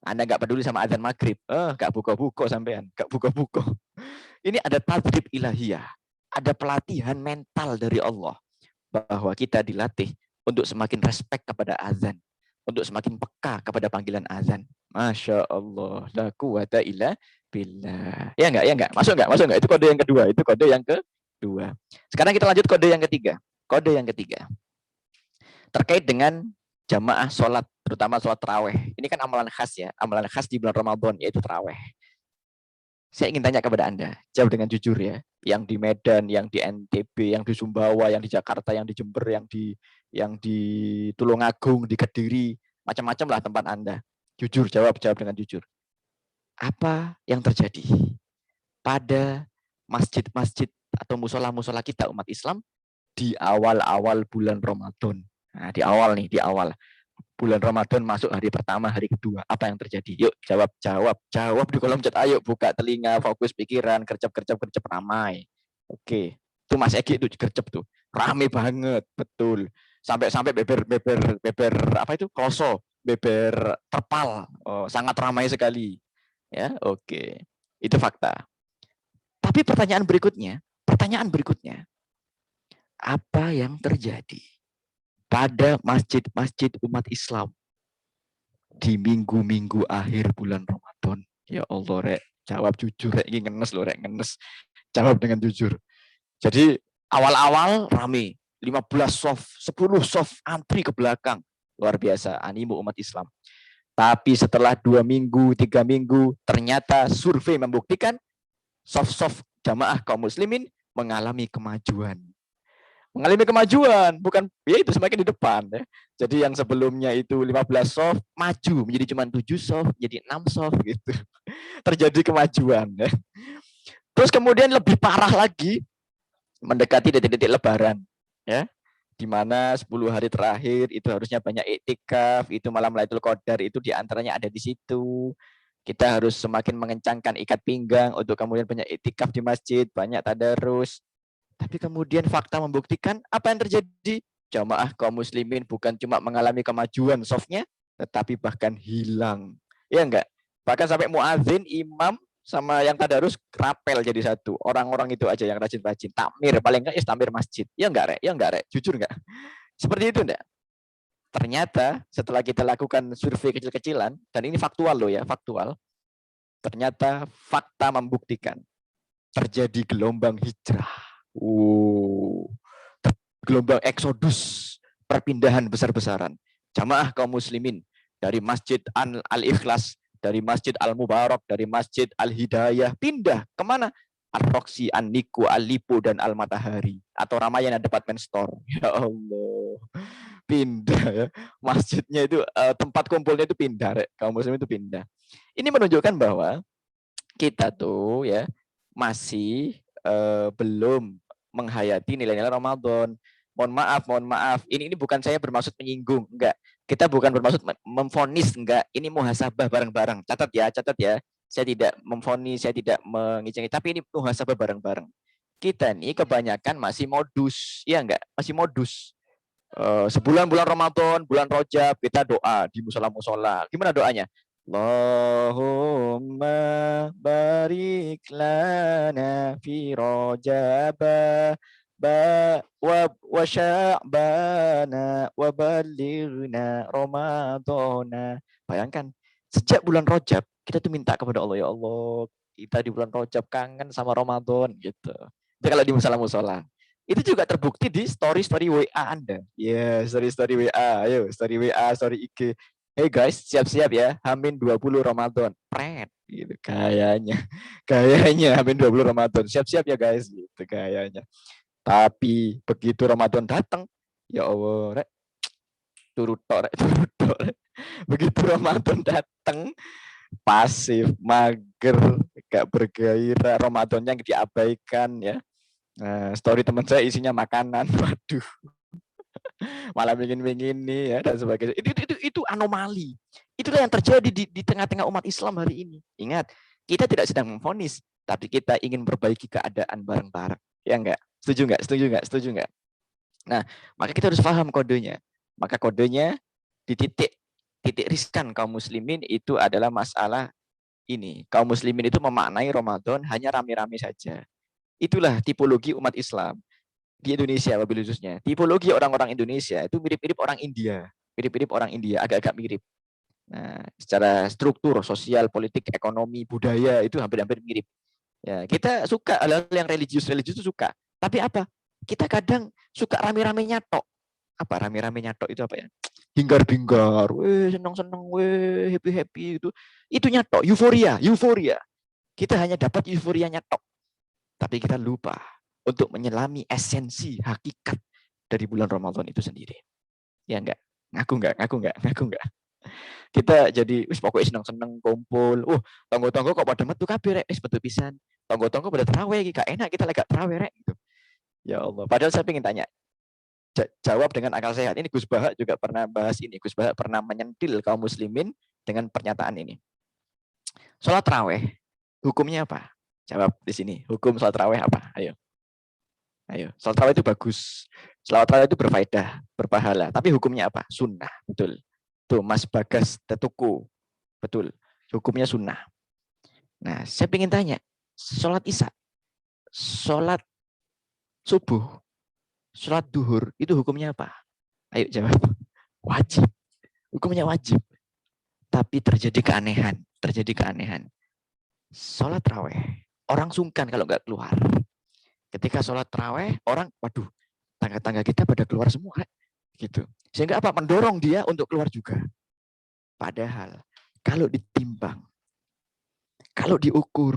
Anda nggak peduli sama azan maghrib. Nggak buka-buka sampean, nggak buka-buka. Ini ada tadrib ilahiyah, ada pelatihan mental dari Allah bahwa kita dilatih untuk semakin respect kepada azan. untuk semakin peka kepada panggilan azan. Masya Allah, la quwata illa billah. Ya enggak? Masuk enggak? Itu kode yang kedua. Sekarang kita lanjut kode yang ketiga. Kode yang ketiga terkait dengan jamaah sholat, terutama sholat taraweh. Ini kan amalan khas ya, amalan khas di bulan Ramadan, yaitu taraweh. Saya ingin tanya kepada Anda, jawab dengan jujur ya, yang di Medan, yang di NTB, yang di Sumbawa, yang di Jakarta, yang di Jember, yang di Tulungagung, di Kediri, macam-macam lah tempat Anda. Jujur, jawab dengan jujur. Apa yang terjadi pada masjid-masjid atau musola-musola kita umat Islam di awal-awal bulan Ramadan? Nah, di awal bulan Ramadan masuk hari pertama, hari kedua, apa yang terjadi? Yuk jawab di kolom chat. Ayo buka telinga, fokus pikiran, gercep ramai. Oke, itu Mas Egi itu gercep tuh, rame banget, betul. Sampai beber apa itu? Kroso, beber terpal, sangat ramai sekali. Ya, oke. Itu fakta. Tapi pertanyaan berikutnya, apa yang terjadi pada masjid-masjid umat Islam di minggu-minggu akhir bulan Ramadan? Ya Allah, Rek, jawab jujur, Rek. Ini ngenes loh, Rek, ngenes. Jawab dengan jujur. Jadi awal-awal rame, 15 soft, 10 soft antri ke belakang. Luar biasa, animo umat Islam. Tapi setelah 2 minggu, 3 minggu, ternyata survei membuktikan soft-soft jamaah kaum muslimin mengalami kemajuan. Bukan ya itu semakin di depan ya. Jadi yang sebelumnya itu 15 soft maju menjadi cuma 7 soft, jadi 6 soft gitu. Terjadi kemajuan ya. Terus kemudian lebih parah lagi mendekati detik-detik lebaran ya. Di mana 10 hari terakhir itu harusnya banyak iktikaf, itu malam Lailatul Qadar itu diantaranya ada di situ. Kita harus semakin mengencangkan ikat pinggang untuk kemudian banyak iktikaf di masjid, banyak tadarus. Tapi kemudian fakta membuktikan apa yang terjadi? Jamaah kaum muslimin bukan cuma mengalami kemajuan softnya, tetapi bahkan hilang. Ya enggak? Bahkan sampai muadzin, imam, sama yang tadarus rapel jadi satu. Orang-orang itu aja yang rajin-rajin. Takmir, paling enggak takmir masjid. Ya enggak, Rek? Ya enggak, Rek? Jujur enggak? Seperti itu enggak? Ternyata setelah kita lakukan survei kecil-kecilan, dan ini faktual loh ya, faktual. Ternyata fakta membuktikan terjadi gelombang hijrah. Gelombang eksodus, perpindahan besar-besaran. Jamaah kaum muslimin dari Masjid Al-Ikhlas, dari Masjid Al-Mubarak, dari Masjid Al-Hidayah, pindah kemana? Al-Roksi, An-Niku, Al-Lipo, dan Al-Matahari. Atau Ramayana Department Store. Ya Allah. Pindah ya. Masjidnya itu, tempat kumpulnya itu pindah. Kaum muslimin itu pindah. Ini menunjukkan bahwa kita tuh ya masih belum menghayati nilai-nilai Ramadan. Mohon maaf. Ini bukan saya bermaksud menyinggung, enggak. Kita bukan bermaksud memvonis, enggak. Ini muhasabah bareng-bareng. Catat ya. Saya tidak memvonis, saya tidak mengizinkan, tapi ini muhasabah bareng-bareng. Kita nih kebanyakan masih modus, ya enggak? Masih modus. Sebulan bulan Ramadan, bulan Rajab, kita doa di musola-musola. Gimana doanya? Allahumma barik lana fi Rajaba wa sya'bana wa balighna Ramadana. Bayangkan, sejak bulan Rajab kita tuh minta kepada Allah, ya Allah, kita di bulan Rajab kangen sama Ramadan gitu. Itu kalau di musola-musola. Itu juga terbukti di story WA Anda. Ya, story WA. Ayo, story WA, story IG. Hey guys, siap-siap ya, Hamin 20 Ramadan. Pret, gitu kayaknya. Kayaknya Hamin 20 Ramadan. Siap-siap ya guys, gitu kayaknya. Tapi begitu Ramadan datang, ya Allah, Rek. Turut tok. Begitu Ramadan datang, pasif, mager, gak bergairah, Ramadannya diabaikan ya. Nah, story teman saya isinya makanan. Waduh. Malah ingin nih ya dan sebagainya. Itu anomali. Itulah yang terjadi di tengah-tengah umat Islam hari ini. Ingat, kita tidak sedang memvonis, tapi kita ingin memperbaiki keadaan bareng-bareng. Ya enggak? Setuju enggak? Nah, maka kita harus paham kodenya. Maka kodenya di titik riskan kaum muslimin itu adalah masalah ini. Kaum muslimin itu memaknai Ramadan hanya rame-rame saja. Itulah tipologi umat Islam di Indonesia, wabil khususnya. Tipologi orang-orang Indonesia itu mirip-mirip orang India. Mirip-mirip orang India, agak-agak mirip. Nah, secara struktur, sosial, politik, ekonomi, budaya itu hampir-hampir mirip. Ya, kita suka hal-hal yang religius itu suka. Tapi apa? Kita kadang suka rame-rame nyatok. Apa rame-rame nyatok itu apa ya? Hinggar-hinggar, senang-senang, happy-happy itu. Itu nyatok, euforia. Kita hanya dapat euforia nyatok. Tapi kita lupa untuk menyelami esensi, hakikat dari bulan Ramadan itu sendiri. Ya enggak? Ngaku enggak? Kita jadi pokoknya seneng-seneng kumpul. Tonggo-tonggo kok pada metu kabeh rek, betul pisan. Tonggo-tonggo pada tarawih iki gak enak kita lagi tarawih rek gitu. Ya Allah, padahal saya ingin tanya. Jawab dengan akal sehat. Ini Gus Bahak juga pernah bahas ini. Gus Bahak pernah menyentil kaum muslimin dengan pernyataan ini. Salat tarawih hukumnya apa? Jawab di sini. Hukum salat tarawih apa? Ayo. Salat tarawih itu bagus. Salat tarawih itu berfaedah, berpahala. Tapi hukumnya apa? Sunnah, betul. Tuh, Mas Bagas Tetuku. Betul. Hukumnya sunnah. Nah, saya ingin tanya. Sholat isya, sholat subuh, sholat duhur, itu hukumnya apa? Ayo jawab. Wajib. Hukumnya wajib. Tapi terjadi keanehan. Sholat raweh. Orang sungkan kalau nggak keluar. Ketika sholat raweh, orang, waduh, tangga-tangga kita pada keluar semua. Gitu. Sehingga apa? Mendorong dia untuk keluar juga. Padahal kalau ditimbang, kalau diukur,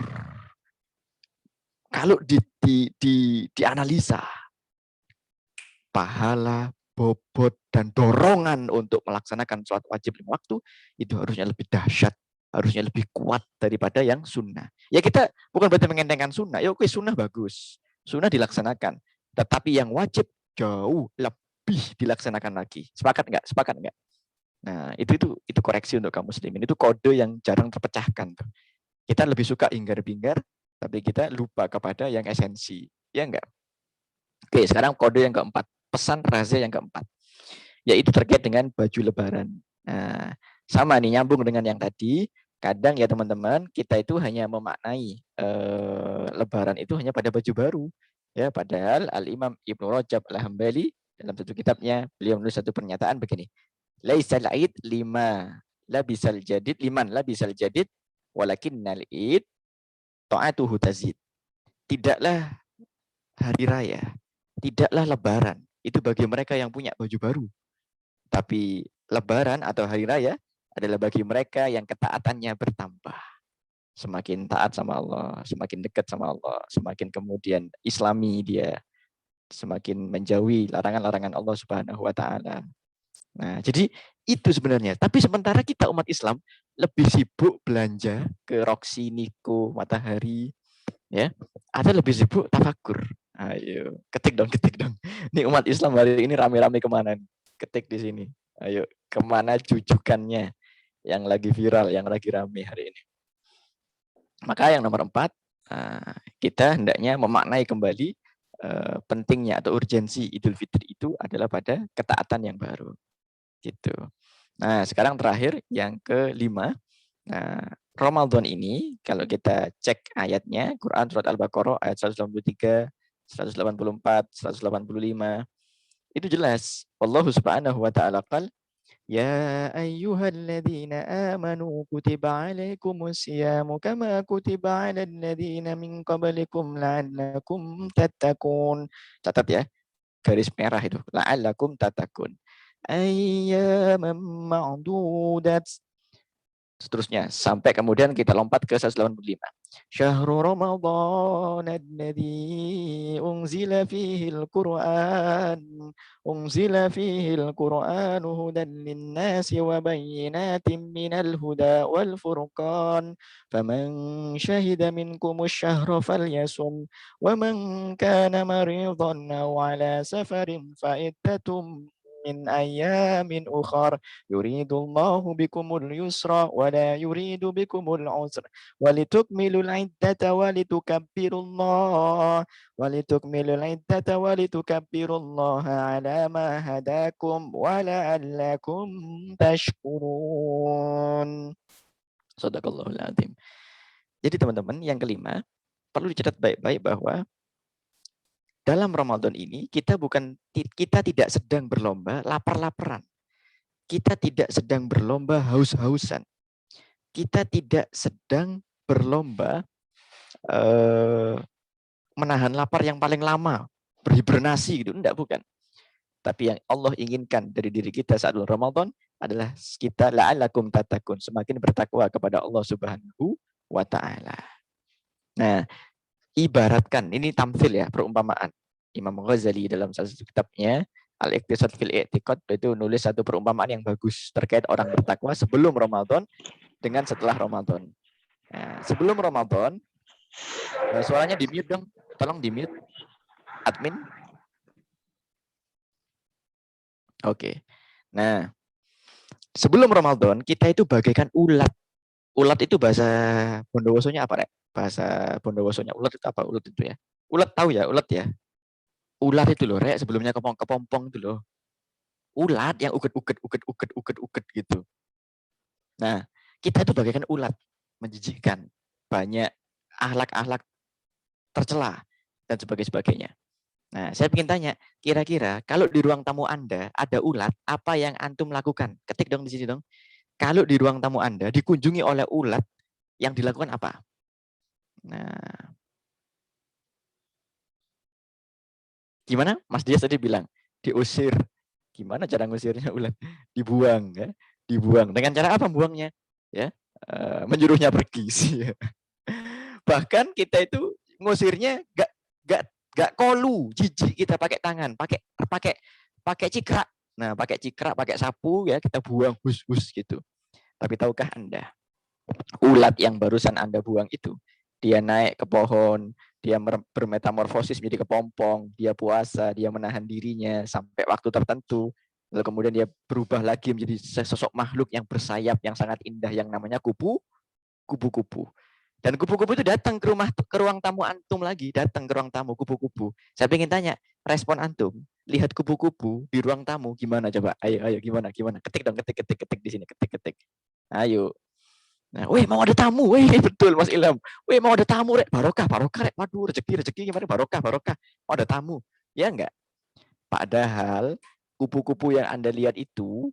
kalau dianalisa, pahala, bobot, dan dorongan untuk melaksanakan sholat wajib 5 waktu itu harusnya lebih dahsyat, harusnya lebih kuat daripada yang sunnah. Ya kita bukan berarti mengentengkan sunnah. Ya oke, sunnah bagus, sunnah dilaksanakan. Tetapi yang wajib jauh lebih dilaksanakan lagi. Sepakat nggak? Nah, itu koreksi untuk kaum muslimin. Itu kode yang jarang terpecahkan tuh. Kita lebih suka inggar-bingar, tapi kita lupa kepada yang esensi. Ya enggak? Oke, sekarang kode yang keempat. Pesan rahasia yang keempat. Yaitu terkait dengan baju lebaran. Nah, sama nih, nyambung dengan yang tadi. Kadang ya teman-teman, kita itu hanya memaknai lebaran itu hanya pada baju baru. Ya, padahal Al-Imam Ibnu Rajab Al-Hambali dalam satu kitabnya, beliau menulis satu pernyataan begini. Laisal id liman labisal jadid walakinnal id ta'atuhu tazid. Tidaklah hari raya, tidaklah lebaran itu bagi mereka yang punya baju baru. Tapi lebaran atau hari raya adalah bagi mereka yang ketaatannya bertambah. Semakin taat sama Allah, semakin dekat sama Allah, semakin kemudian islami dia, semakin menjauhi larangan-larangan Allah Subhanahu wa taala. Nah, jadi itu sebenarnya. Tapi sementara kita umat Islam lebih sibuk belanja ke Roxy, Niko, Matahari, ya, atau lebih sibuk tafakur. Ayo, ketik dong. Ini umat Islam hari ini rame-rame kemana? Ketik di sini. Ayo, kemana jujukannya yang lagi viral, yang lagi rame hari ini? Maka yang nomor 4, kita hendaknya memaknai kembali pentingnya atau urgensi Idul Fitri itu adalah pada ketaatan yang baru. Gitu. Nah, sekarang terakhir yang kelima. Nah, Ramadan ini kalau kita cek ayatnya, Quran surat Al-Baqarah ayat 183, 184, 185, itu jelas. Allah Subhanahu wa taala qala, ya ayyuhalladzina amanu kutiba alaikumus syiyamu kama kutiba alal ladzina min qablikum la'allakum tattaqun. Catat ya, garis merah itu, la'allakum tattaqun. Ayyaman ma'dudat. Seterusnya sampai kemudian kita lompat ke 185. Syahrul Ramadan alladzi unzila fihil Qur'an hudan linnasi wa bayyinatin minal huda wal furqan faman syahida minkumus syahra falyasum wa man kana maridan aw ala safarin fa iddatum min ayamin ukhar yuridullahu bikumul yusra wa la yuridu bikumul usra walitukmilul iddata walitukabbirullaha ala ma hadakum wa la'allakum tashkurun. Shadaqallahul azim. Jadi teman-teman, yang kelima perlu dicatat baik-baik bahwa dalam Ramadan ini kita tidak sedang berlomba lapar-laparan. kita tidak sedang berlomba haus-hausan. Kita tidak sedang berlomba menahan lapar yang paling lama, berhibernasi gitu. Enggak, bukan. Tapi yang Allah inginkan dari diri kita saat bulan Ramadan adalah kita la'allakum tattaqun, semakin bertakwa kepada Allah Subhanahu wa taala. Nah, ibaratkan ini tamtsil ya, perumpamaan. Imam Ghazali dalam salah satu kitabnya Al-Iqtisad fil I'tiqad itu nulis satu perumpamaan yang bagus terkait orang bertakwa sebelum Ramadan dengan setelah Ramadan. Nah, sebelum Ramadan, suaranya di-mute dong. Tolong di-mute. Admin. Oke. Nah, sebelum Ramadan kita itu bagaikan ulat. Ulat itu bahasa Bondowosonya apa, Rek? Bahasa Bondowosonya ulat itu apa? Ulat itu ya. Ulat tahu ya, ulat ya. Ulat itu loh, Rek, sebelumnya kepompong itu loh. Ulat yang uget gitu. Nah, kita itu bagaikan ulat, menjijikkan, banyak akhlak-akhlak tercela dan sebagainya. Nah, saya ingin tanya, kira-kira kalau di ruang tamu Anda ada ulat, apa yang antum lakukan? Ketik dong di sini dong. Kalau di ruang tamu Anda dikunjungi oleh ulat, yang dilakukan apa? Nah, gimana? Mas Dias tadi bilang diusir. Gimana cara ngusirnya ulat? Dibuang, ya? Dibuang. Dengan cara apa buangnya? Ya, menyuruhnya pergi sih. Bahkan kita itu ngusirnya gak kolu, jijik kita pakai tangan, pakai cikrak. Nah, pakai cikrak, pakai sapu ya, kita buang hus gitu. Tapi tahukah Anda, ulat yang barusan Anda buang itu, dia naik ke pohon, dia bermetamorfosis menjadi kepompong, dia puasa, dia menahan dirinya sampai waktu tertentu, lalu kemudian dia berubah lagi menjadi sosok makhluk yang bersayap, yang sangat indah, yang namanya kupu-kupu. Dan kupu-kupu itu datang ke ruang tamu antum lagi, datang ke ruang tamu kupu-kupu. Saya ingin tanya, respon antum lihat kupu-kupu di ruang tamu gimana coba? Ayo gimana? Ketik dong, ketik di sini, ketik. Ayo. Nah, weh mau ada tamu, weh betul Mas Ilham. Weh mau ada tamu, Rek. Barokah, Rek. Waduh, rezeki gimana? Barokah. Mau ada tamu. Ya enggak? Padahal kupu-kupu yang Anda lihat itu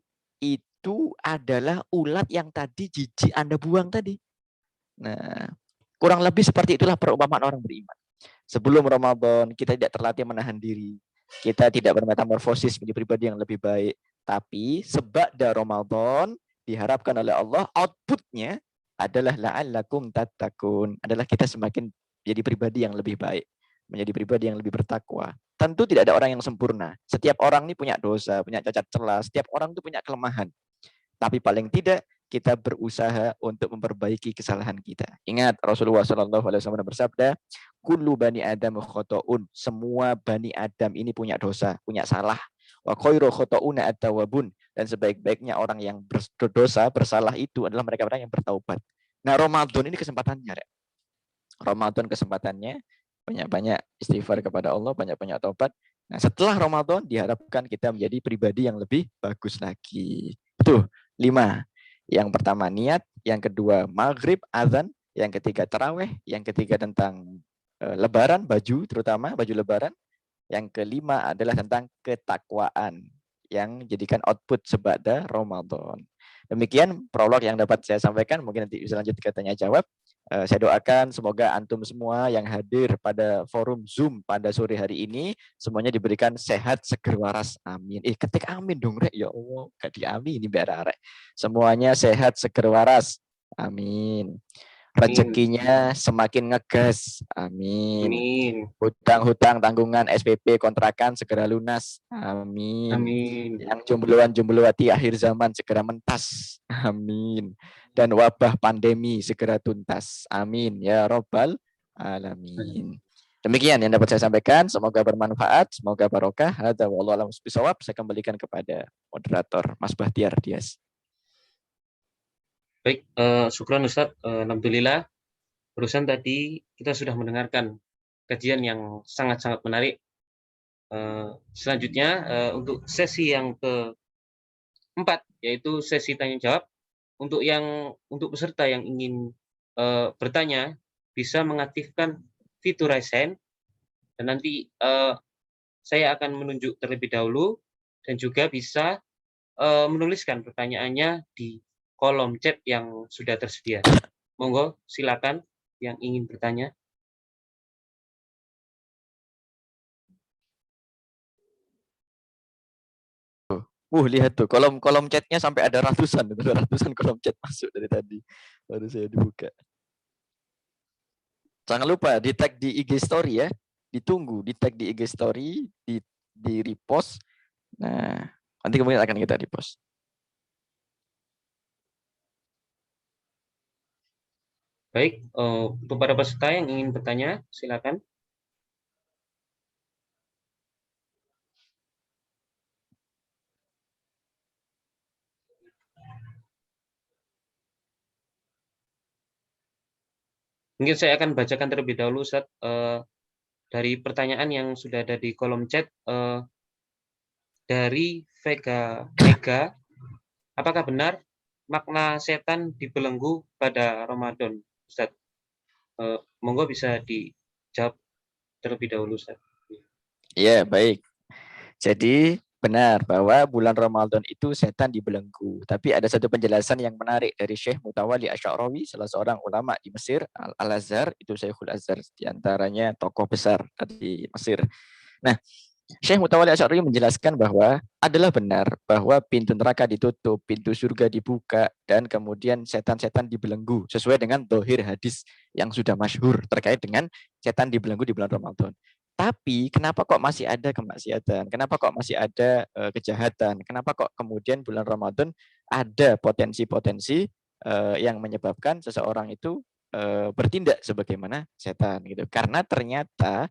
adalah ulat yang tadi jijik Anda buang tadi. Nah, kurang lebih seperti itulah perumpamaan orang beriman. Sebelum Ramadan, kita tidak terlatih menahan diri. Kita tidak bermetamorfosis menjadi pribadi yang lebih baik. Tapi sebada Ramadan, diharapkan oleh Allah, outputnya adalah la'allakum tattaqun. Adalah kita semakin menjadi pribadi yang lebih baik. Menjadi pribadi yang lebih bertakwa. Tentu tidak ada orang yang sempurna. Setiap orang ini punya dosa, punya cacat celah. Setiap orang itu punya kelemahan. Tapi paling tidak kita berusaha untuk memperbaiki kesalahan kita. Ingat Rasulullah SAW bersabda, "Kullu bani Adam khotoun." Semua bani Adam ini punya dosa, punya salah. Wa khairu khotouna at-tawwabun. Dan sebaik-baiknya orang yang berdosa, bersalah itu adalah mereka-mereka yang bertaubat. Nah, Ramadan ini kesempatannya, Rek. Ramadan kesempatannya banyak-banyak istighfar kepada Allah, banyak-banyak taubat. Nah, setelah Ramadan diharapkan kita menjadi pribadi yang lebih bagus lagi. Itu 5. Yang pertama niat, yang kedua maghrib, azan, yang ketiga taraweh, yang ketiga tentang lebaran, baju terutama, baju lebaran. Yang kelima adalah tentang ketakwaan yang jadikan output sebada Ramadan. Demikian prolog yang dapat saya sampaikan, mungkin nanti bisa lanjut ke tanya jawab. Saya doakan semoga antum semua yang hadir pada forum Zoom pada sore hari ini semuanya diberikan sehat, seger, waras. Amin. Ketik amin dong, Rek. Ya Allah, gak diamin ini biar Rek. Semuanya sehat, seger, waras. Amin. Rezekinya semakin ngegas. Amin. Amin. Hutang-hutang, tanggungan, SPP, kontrakan segera lunas. Amin. Amin. Yang jombloan-jomblowati akhir zaman segera mentas. Amin. Dan wabah pandemi segera tuntas. Amin. Ya Rabbal Alamin. Demikian yang dapat saya sampaikan. Semoga bermanfaat. Semoga barokah. Hadza wallahu a'lam bishawab. Saya kembalikan kepada moderator Mas Bahtiar Dias. Baik, syukran Ustaz. Alhamdulillah. Barusan tadi kita sudah mendengarkan kajian yang sangat-sangat menarik. Selanjutnya untuk sesi yang keempat, yaitu sesi tanya jawab. Untuk peserta yang ingin bertanya, bisa mengaktifkan fitur raise hand, dan nanti saya akan menunjuk terlebih dahulu, dan juga bisa menuliskan pertanyaannya di kolom chat yang sudah tersedia. Monggo, silakan yang ingin bertanya. Lihat tuh kolom chatnya sampai ada ratusan kolom chat masuk dari tadi. Baru saya dibuka. Jangan lupa di tag di IG story ya. Ditunggu di tag di IG story, di repost. Nah, nanti kemudian akan kita repost. Baik, untuk para peserta yang ingin bertanya, silakan. Mungkin saya akan bacakan terlebih dahulu, Ustaz, dari pertanyaan yang sudah ada di kolom chat. Dari Vega Mega, apakah benar makna setan dibelenggu pada Ramadan, Ustaz? Monggo bisa dijawab terlebih dahulu, Ustaz. Iya, baik. Jadi benar bahwa bulan Ramadan itu setan dibelenggu. Tapi ada satu penjelasan yang menarik dari Syekh Mutawalli Asy'arawi, salah seorang ulama di Mesir, Al-Azhar, itu Syekhul Azhar, diantaranya tokoh besar di Mesir. Nah, Syekh Mutawalli Asy'arawi menjelaskan bahwa adalah benar bahwa pintu neraka ditutup, pintu surga dibuka, dan kemudian setan-setan dibelenggu sesuai dengan dohir hadis yang sudah masyhur terkait dengan setan dibelenggu di bulan Ramadan. Tapi kenapa kok masih ada kemaksiatan? Kenapa kok masih ada kejahatan? Kenapa kok kemudian bulan Ramadan ada potensi-potensi yang menyebabkan seseorang itu bertindak sebagaimana setan gitu? Karena ternyata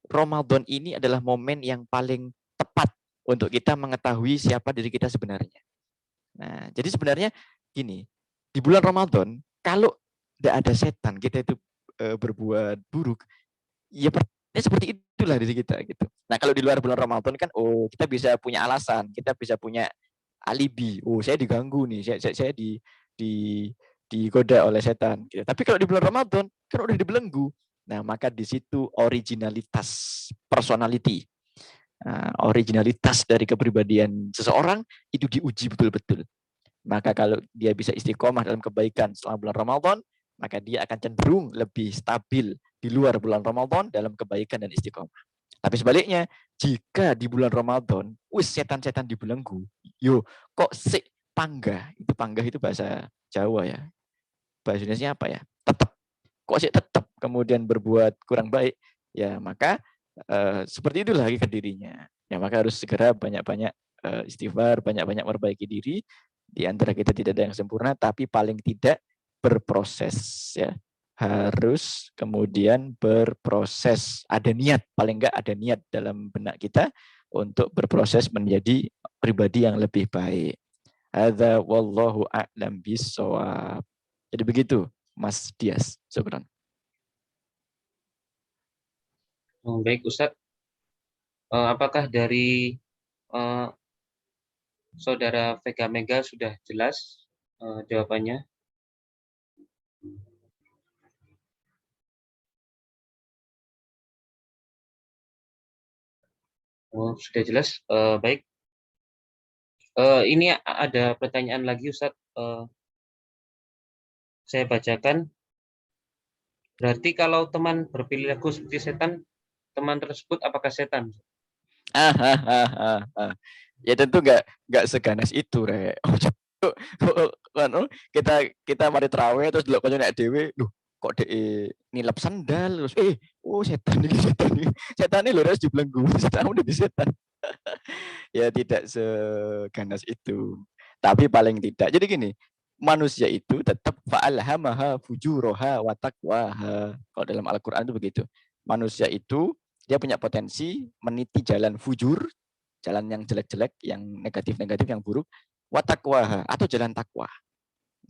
Ramadan ini adalah momen yang paling tepat untuk kita mengetahui siapa diri kita sebenarnya. Nah, jadi sebenarnya gini, di bulan Ramadan kalau tidak ada setan, kita itu berbuat buruk, ya seperti itulah diri kita gitu. Nah, kalau di luar bulan Ramadan kan kita bisa punya alasan, kita bisa punya alibi. Saya diganggu nih, saya digoda oleh setan gitu. Tapi kalau di bulan Ramadan kan udah dibelenggu. Nah, maka di situ originalitas, personality, originalitas dari kepribadian seseorang itu diuji betul-betul. Maka kalau dia bisa istiqomah dalam kebaikan selama bulan Ramadan, maka dia akan cenderung lebih stabil di luar bulan Ramadan dalam kebaikan dan istiqomah. Tapi sebaliknya, jika di bulan Ramadan, setan-setan dibelenggu, kok panggah, itu panggah itu bahasa Jawa ya. Bahasa Indonesia apa ya? Tetap. Kok tetap kemudian berbuat kurang baik, ya maka seperti itu lagi ke dirinya. Ya maka harus segera banyak-banyak istighfar, banyak-banyak memperbaiki diri. Di antara kita tidak ada yang sempurna, tapi paling tidak berproses ya. Harus kemudian berproses. Ada niat, paling enggak ada niat dalam benak kita untuk berproses menjadi pribadi yang lebih baik. Hadza wallahu a'lam bissawab. Jadi begitu, Mas Dias. Syukran. Baik, Ustadz. Apakah dari Saudara Vega Mega sudah jelas jawabannya? Sudah jelas. Baik. Ini ada pertanyaan lagi, Ustadz. Saya bacakan. Berarti kalau teman berperilaku seperti setan, teman tersebut apakah setan? Ya tentu nggak seganas itu, Rek. Kita mari terawih terus delok kanca nek dhewe, loh kok dek nilap sandal terus setan ini setan ini lho harus dibelenggu, setan udah di setan. Ya tidak seganas itu. Tapi paling tidak. Jadi gini, manusia itu tetap fa'alhamaha fujuraha wa taqwaha. Kalau dalam Al-Qur'an itu begitu. Manusia itu dia punya potensi meniti jalan fujur, jalan yang jelek-jelek, yang negatif-negatif, yang buruk, wa taqwaha atau jalan takwa.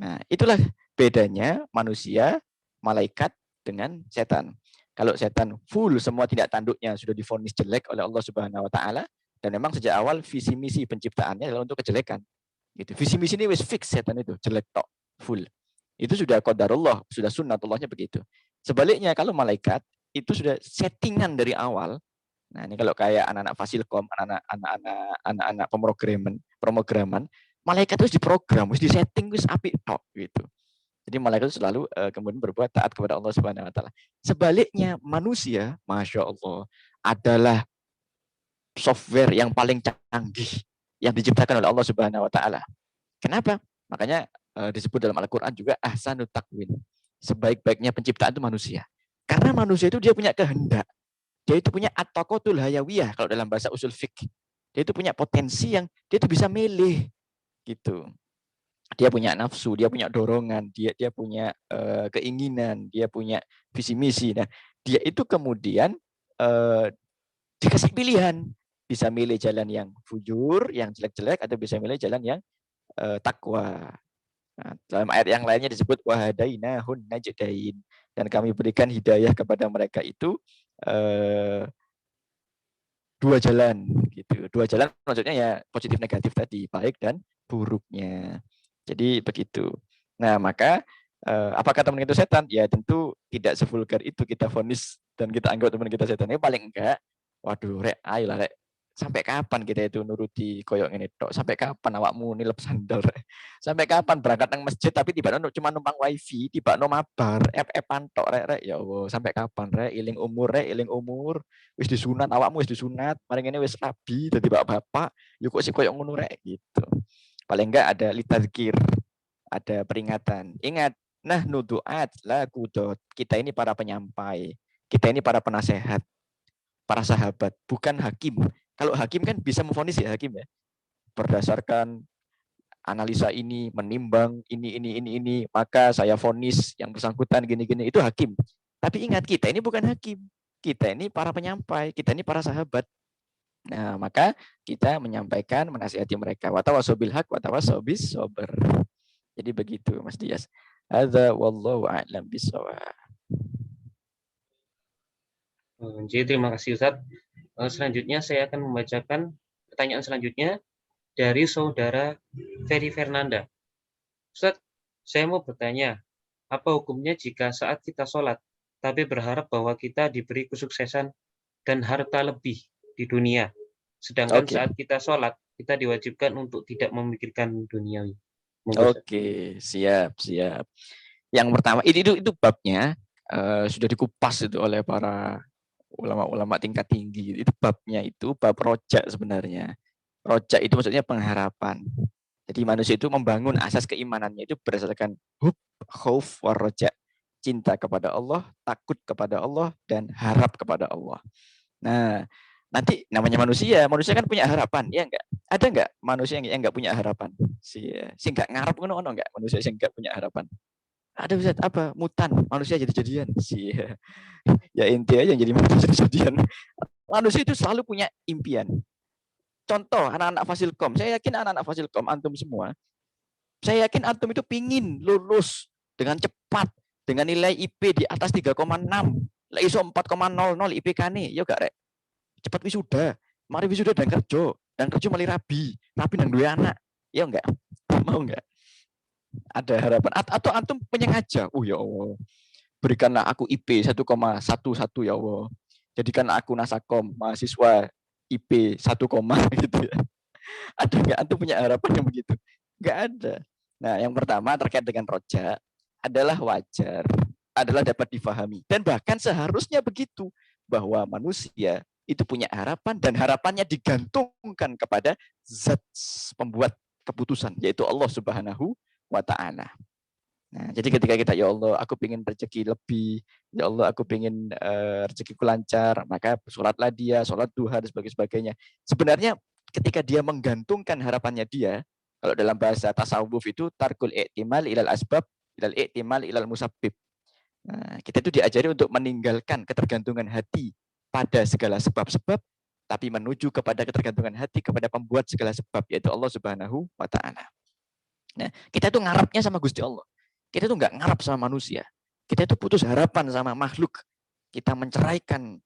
Nah, itulah bedanya manusia, malaikat dengan setan. Kalau setan full semua tindak tanduknya sudah divonis jelek oleh Allah Subhanahu wa taala, dan memang sejak awal visi misi penciptaannya adalah untuk kejelekan. Gitu. Visi misi ini wis fix setan itu, jelek tok, full. Itu sudah qadarullah, sudah sunnatullahnya begitu. Sebaliknya kalau malaikat itu sudah settingan dari awal. Nah, ini kalau kayak anak-anak fasilkom, anak-anak pemrograman, pemrograman, malaikat itu diprogram, wis disetting, wis apik tok gitu. Jadi malaikat itu selalu kemudian berbuat taat kepada Allah Subhanahu wa taala. Sebaliknya manusia, Masya Allah, adalah software yang paling canggih yang diciptakan oleh Allah Subhanahu wa taala. Kenapa? Makanya disebut dalam Al-Qur'an juga ahsanut takwin. Sebaik-baiknya penciptaan itu manusia. Karena manusia itu dia punya kehendak. Dia itu punya at-taqatul hayawiyah kalau dalam bahasa usul fikih. Dia itu punya potensi yang dia itu bisa milih gitu. Dia punya nafsu, dia punya dorongan, dia punya keinginan, dia punya visi misi. Nah, dia itu kemudian dikasih pilihan, bisa milih jalan yang fujur, yang jelek-jelek, atau bisa milih jalan yang takwa. Nah, dalam ayat yang lainnya disebut wahadainahun najdain, dan kami berikan hidayah kepada mereka itu dua jalan gitu. Dua jalan maksudnya ya positif negatif tadi, baik dan buruknya. Jadi begitu. Nah, maka apakah teman itu setan? Ya tentu tidak sevulgar itu kita vonis dan kita anggap teman kita setan. Ini paling enggak, waduh rek, ayolah rek. Sampai kapan kita itu nuruti koyok ini tok? Sampai kapan awakmu nilep sandal rek? Sampai kapan berangkat nang masjid tapi tiba cuma numpang wifi, tiba no mabar, FF-an tok rek. Ya Allah, sampai kapan rek? Iling umur rek, iling umur. Wis disunat, awakmu wis disunat, maring ngene wis rabi dadi bapak-bapak, yo kok sik koyok ngono rek gitu. Paling enggak ada litadzkir, ada peringatan. Ingat, nah nuduat la kudot. Kita ini para penyampai, kita ini para penasehat, para sahabat, bukan hakim. Kalau hakim kan bisa memvonis ya hakim ya. Berdasarkan analisa ini, menimbang ini, maka saya vonis yang bersangkutan gini-gini, itu hakim. Tapi ingat, kita ini bukan hakim. Kita ini para penyampai, kita ini para sahabat. Nah, maka kita menyampaikan, menasihati mereka. Watawasau bil haq, watawasau bis sabr. Jadi begitu, Mas Dias. Hadza wallahu a'lam bishawab. Jadi terima kasih Ustaz. Selanjutnya saya akan membacakan pertanyaan selanjutnya dari saudara Ferry Fernanda. Ustaz, saya mau bertanya, apa hukumnya jika saat kita sholat, tapi berharap bahwa kita diberi kesuksesan dan harta lebih di dunia, sedangkan saat kita sholat, kita diwajibkan untuk tidak memikirkan duniawi. Oke, siap. Yang pertama, itu babnya sudah dikupas itu oleh para ulama-ulama tingkat tinggi. Itu babnya itu bab rojak sebenarnya. Rojak itu maksudnya pengharapan. Jadi manusia itu membangun asas keimanannya itu berdasarkan hub, khauf, warroja. Cinta kepada Allah, takut kepada Allah, dan harap kepada Allah. Nah, nanti namanya manusia kan punya harapan, ya enggak? Ada enggak manusia yang enggak punya harapan? Si enggak ngarep ngono enggak manusia yang enggak punya harapan? Ada Ustaz, apa? Mutan, manusia jadi-jadian. Ya intinya yang jadi manusia jadi-jadian. Manusia itu selalu punya impian. Contoh, anak-anak Fasilkom. Saya yakin anak-anak Fasilkom, antum semua, saya yakin antum itu pingin lulus dengan cepat, dengan nilai IP di atas 3,6. Lah iso 4,00 IPK-ne, ya gak rek? Cepat wisuda. Mari wisuda dan kerja malah rabi nang duwe anak. Ya enggak? Mau enggak? Ada harapan atau antum pengen aja, ya Allah, berikanlah aku IP 1,11 ya Allah, jadikan aku nasakom mahasiswa IP 1, gitu ya. Ada nggak antum punya harapan yang begitu? Nggak ada. Nah, yang pertama terkait dengan roja adalah wajar, adalah dapat difahami, dan bahkan seharusnya begitu, bahwa manusia itu punya harapan dan harapannya digantungkan kepada zat pembuat keputusan, yaitu Allah Subhanahu wa ta'ala. Nah, jadi ketika kita, ya Allah, aku pengen rezeki lebih, ya Allah, aku pengen rezekiku lancar, maka sholatlah dia, sholat duha dan sebagainya. Sebenarnya ketika dia menggantungkan harapannya dia, kalau dalam bahasa tasawuf itu tarkul i'timal ilal asbab ilal i'timal ilal musabbib. Nah, kita itu diajari untuk meninggalkan ketergantungan hati pada segala sebab-sebab, tapi menuju kepada ketergantungan hati kepada pembuat segala sebab, yaitu Allah Subhanahu wa ta'ala. Nah, kita itu ngarapnya sama Gusti Allah. Kita itu nggak ngarap sama manusia. Kita itu putus harapan sama makhluk. Kita menceraikan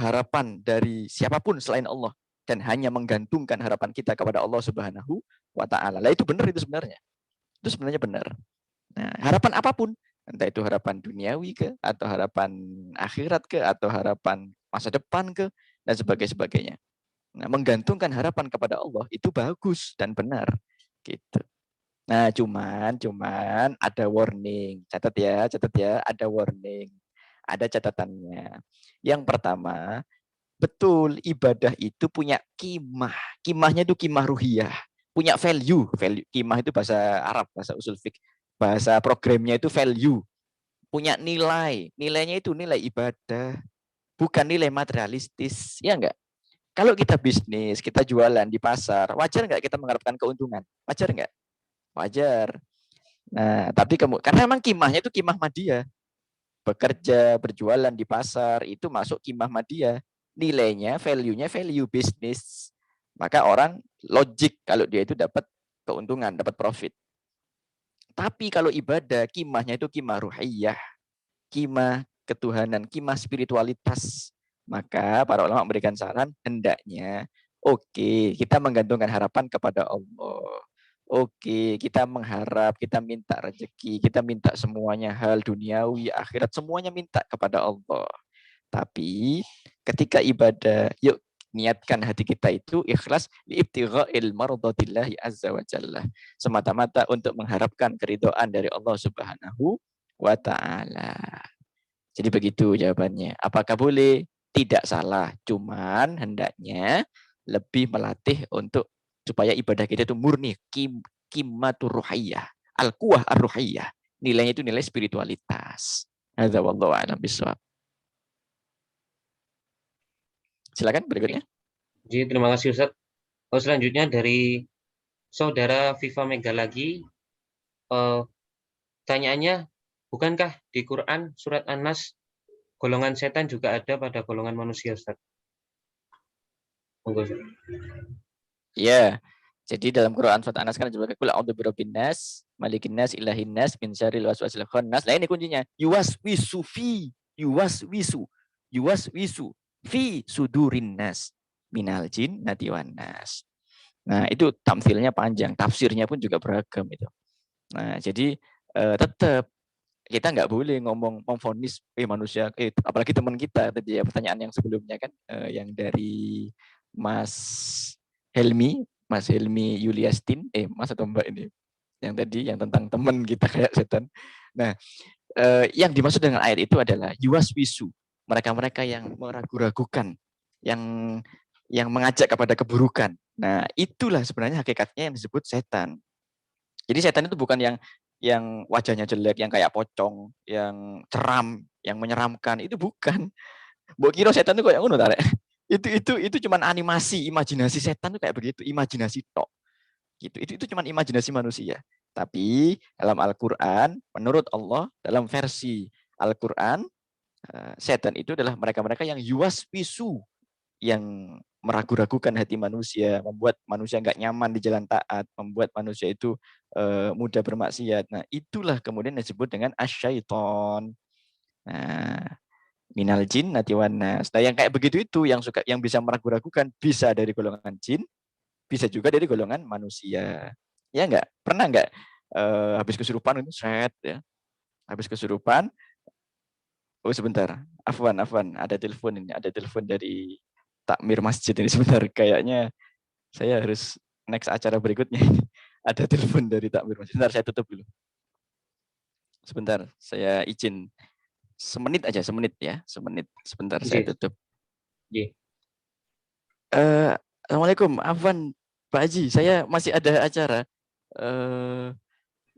harapan dari siapapun selain Allah dan hanya menggantungkan harapan kita kepada Allah Subhanahu wa ta'ala. Lah itu benar itu sebenarnya. Itu sebenarnya benar. Nah, harapan apapun, entah itu harapan duniawi ke, atau harapan akhirat ke, atau harapan masa depan ke, dan sebagainya. Nah, menggantungkan harapan kepada Allah itu bagus dan benar. Gitu. Nah, cuman ada warning. Catat ya, ada warning. Ada catatannya. Yang pertama, betul ibadah itu punya kimah. Kimahnya itu kimah ruhiyah. Punya value. Kimah itu bahasa Arab, bahasa usul fiqh. Bahasa programnya itu value. Punya nilai. Nilainya itu nilai ibadah. Bukan nilai materialistis. Ya enggak? Kalau kita bisnis, kita jualan di pasar, wajar nggak kita mengharapkan keuntungan? Wajar nggak? Wajar. Nah, tapi karena memang kimahnya itu kimah madiyah. Bekerja, berjualan di pasar, itu masuk kimah madiyah. Nilainya, value-nya value bisnis. Maka orang logik kalau dia itu dapat keuntungan, dapat profit. Tapi kalau ibadah, kimahnya itu kimah ruhiyah. Kimah ketuhanan, kimah spiritualitas. Maka para ulama memberikan saran, hendaknya oke, kita menggantungkan harapan kepada Allah. Oke, kita mengharap, kita minta rezeki, kita minta semuanya hal duniawi, akhirat, semuanya minta kepada Allah. Tapi ketika ibadah, yuk niatkan hati kita itu ikhlas liibtigha'il mardatillahi azza wa jalla. Semata-mata untuk mengharapkan keridhaan dari Allah Subhanahu wa taala. Jadi begitu jawabannya. Apakah boleh? Tidak salah. Cuman hendaknya lebih melatih untuk supaya ibadah kita itu murni. Kimmatur ruhiyah. Al-quwah ar-ruhiyah. Nilainya itu nilai spiritualitas. Hadza wallahu a'lam bishawab. Silakan berikutnya. Jadi terima kasih Ustaz. Selanjutnya dari saudara Viva Mega lagi. Pertanyaannya, bukankah di Quran surat An-Nas golongan setan juga ada pada golongan manusia, Ustaz? Monggo, Ustaz. Ya. Jadi dalam Quran surat An-Nas kan juga kul a'udzu birabbin nas, malikin nas, ilahin nas, min syarril waswasil khannas. Nah, ini kuncinya. Yuwaswisu fi sudurin nas minal jin nati wan nas. Nah, itu tamsilnya panjang, tafsirnya pun juga beragam itu. Nah, jadi tetap kita nggak boleh ngomong memvonis manusia, apalagi teman kita tadi ya, pertanyaan yang sebelumnya kan yang dari Mas Helmi Yuliastin, Mas atau Mbak ini yang tadi yang tentang teman kita kayak setan. Nah, yang dimaksud dengan ayat itu adalah yuwaswisu, mereka-mereka yang meragu-ragukan, yang mengajak kepada keburukan. Nah, itulah sebenarnya hakikatnya yang disebut setan. Jadi setan itu bukan yang wajahnya jelek, yang kayak pocong, yang ceram, yang menyeramkan, itu bukan. Mbok kira setan itu kayak ngono ta, Rek? Itu cuman animasi, imajinasi setan itu kayak begitu, imajinasi tok. Gitu. Itu cuman imajinasi manusia. Tapi dalam Al-Qur'an, menurut Allah, dalam versi Al-Qur'an, setan itu adalah mereka-mereka yang yuwaswisu, yang meragu-ragukan hati manusia, membuat manusia nggak nyaman di jalan taat, membuat manusia itu mudah bermaksiat. Nah, itulah kemudian disebut dengan asyaiton. Nah, minal jin nati wan nas. Nah, yang kayak begitu itu yang bisa meragu-ragukan, bisa dari golongan jin, bisa juga dari golongan manusia. Ya enggak? Pernah enggak habis kesurupan itu ya. Habis kesurupan, oh sebentar. Afwan, ada telepon dari takmir masjid ini sebentar. Kayaknya saya harus next acara berikutnya. Ada telepon dari takmir masjid. Sebentar, saya tutup dulu. Sebentar, saya izin. Semenit aja, semenit. Sebentar, saya tutup. Assalamualaikum, Afwan, Pak Haji. Saya masih ada acara.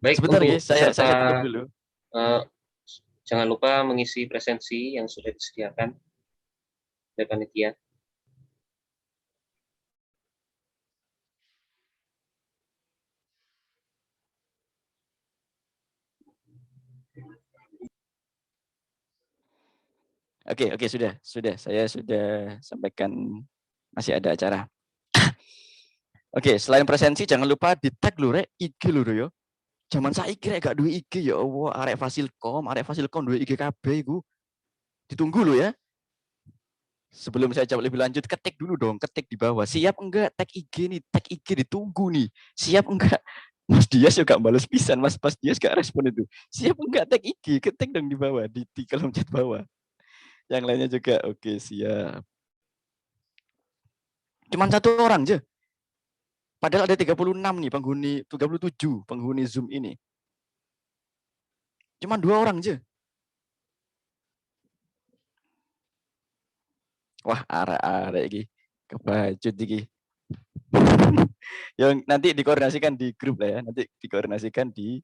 Baik, sebentar ya, saya tutup dulu. Jangan lupa mengisi presensi yang sudah disediakan oleh panitia. Oke, sudah. Saya sudah sampaikan masih ada acara. Oke, selain presensi jangan lupa di-tag lho rek IG lho yo. Zaman saiki rek gak duwe IG ya Allah, arek Fasilkom duwe IG kabeh iku. Ditunggu lho ya. Sebelum saya jawab lebih lanjut, ketik dulu dong, ketik di bawah. Siap enggak tag IG nih, tag IG ditunggu nih. Siap enggak? Mas Dias juga balas pisan, Mas Dias gak respon itu. Siap enggak tag IG, ketik dong di bawah, di kolom chat bawah. Yang lainnya juga, oke siap. Cuman 1 orang aja. Padahal ada 36 nih penghuni, 37 penghuni Zoom ini. Cuman 2 orang aja. Wah, arek-arek iki kebacut iki. Yang nanti dikoordinasikan di grup lah ya. Nanti dikoordinasikan di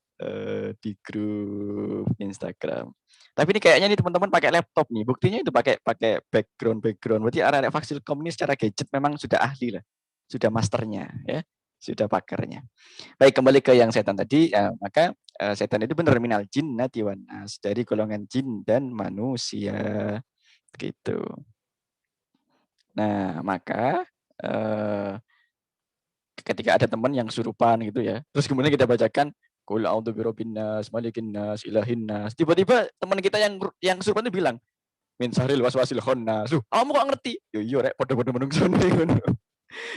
grup Instagram. Tapi ini kayaknya nih teman-teman pakai laptop nih. Buktinya itu pakai background. Berarti arek-arek Faksilkom ini secara gadget memang sudah ahli lah. Sudah masternya ya. Sudah pakarnya. Baik, kembali ke yang setan tadi. Ya, maka setan itu benar minal jinnati wan nas, dari golongan jin dan manusia. Gitu. Nah, maka ketika ada teman yang surupan gitu ya, terus kemudian kita bacakan Qul a'udzu birabbin nas, malikin nas, ilahin nas. Tiba-tiba teman kita yang surupan itu bilang, min syarril waswasil khannas. Loh, kamu kok ngerti? Yo iya rek, padha-padha menungso ngono.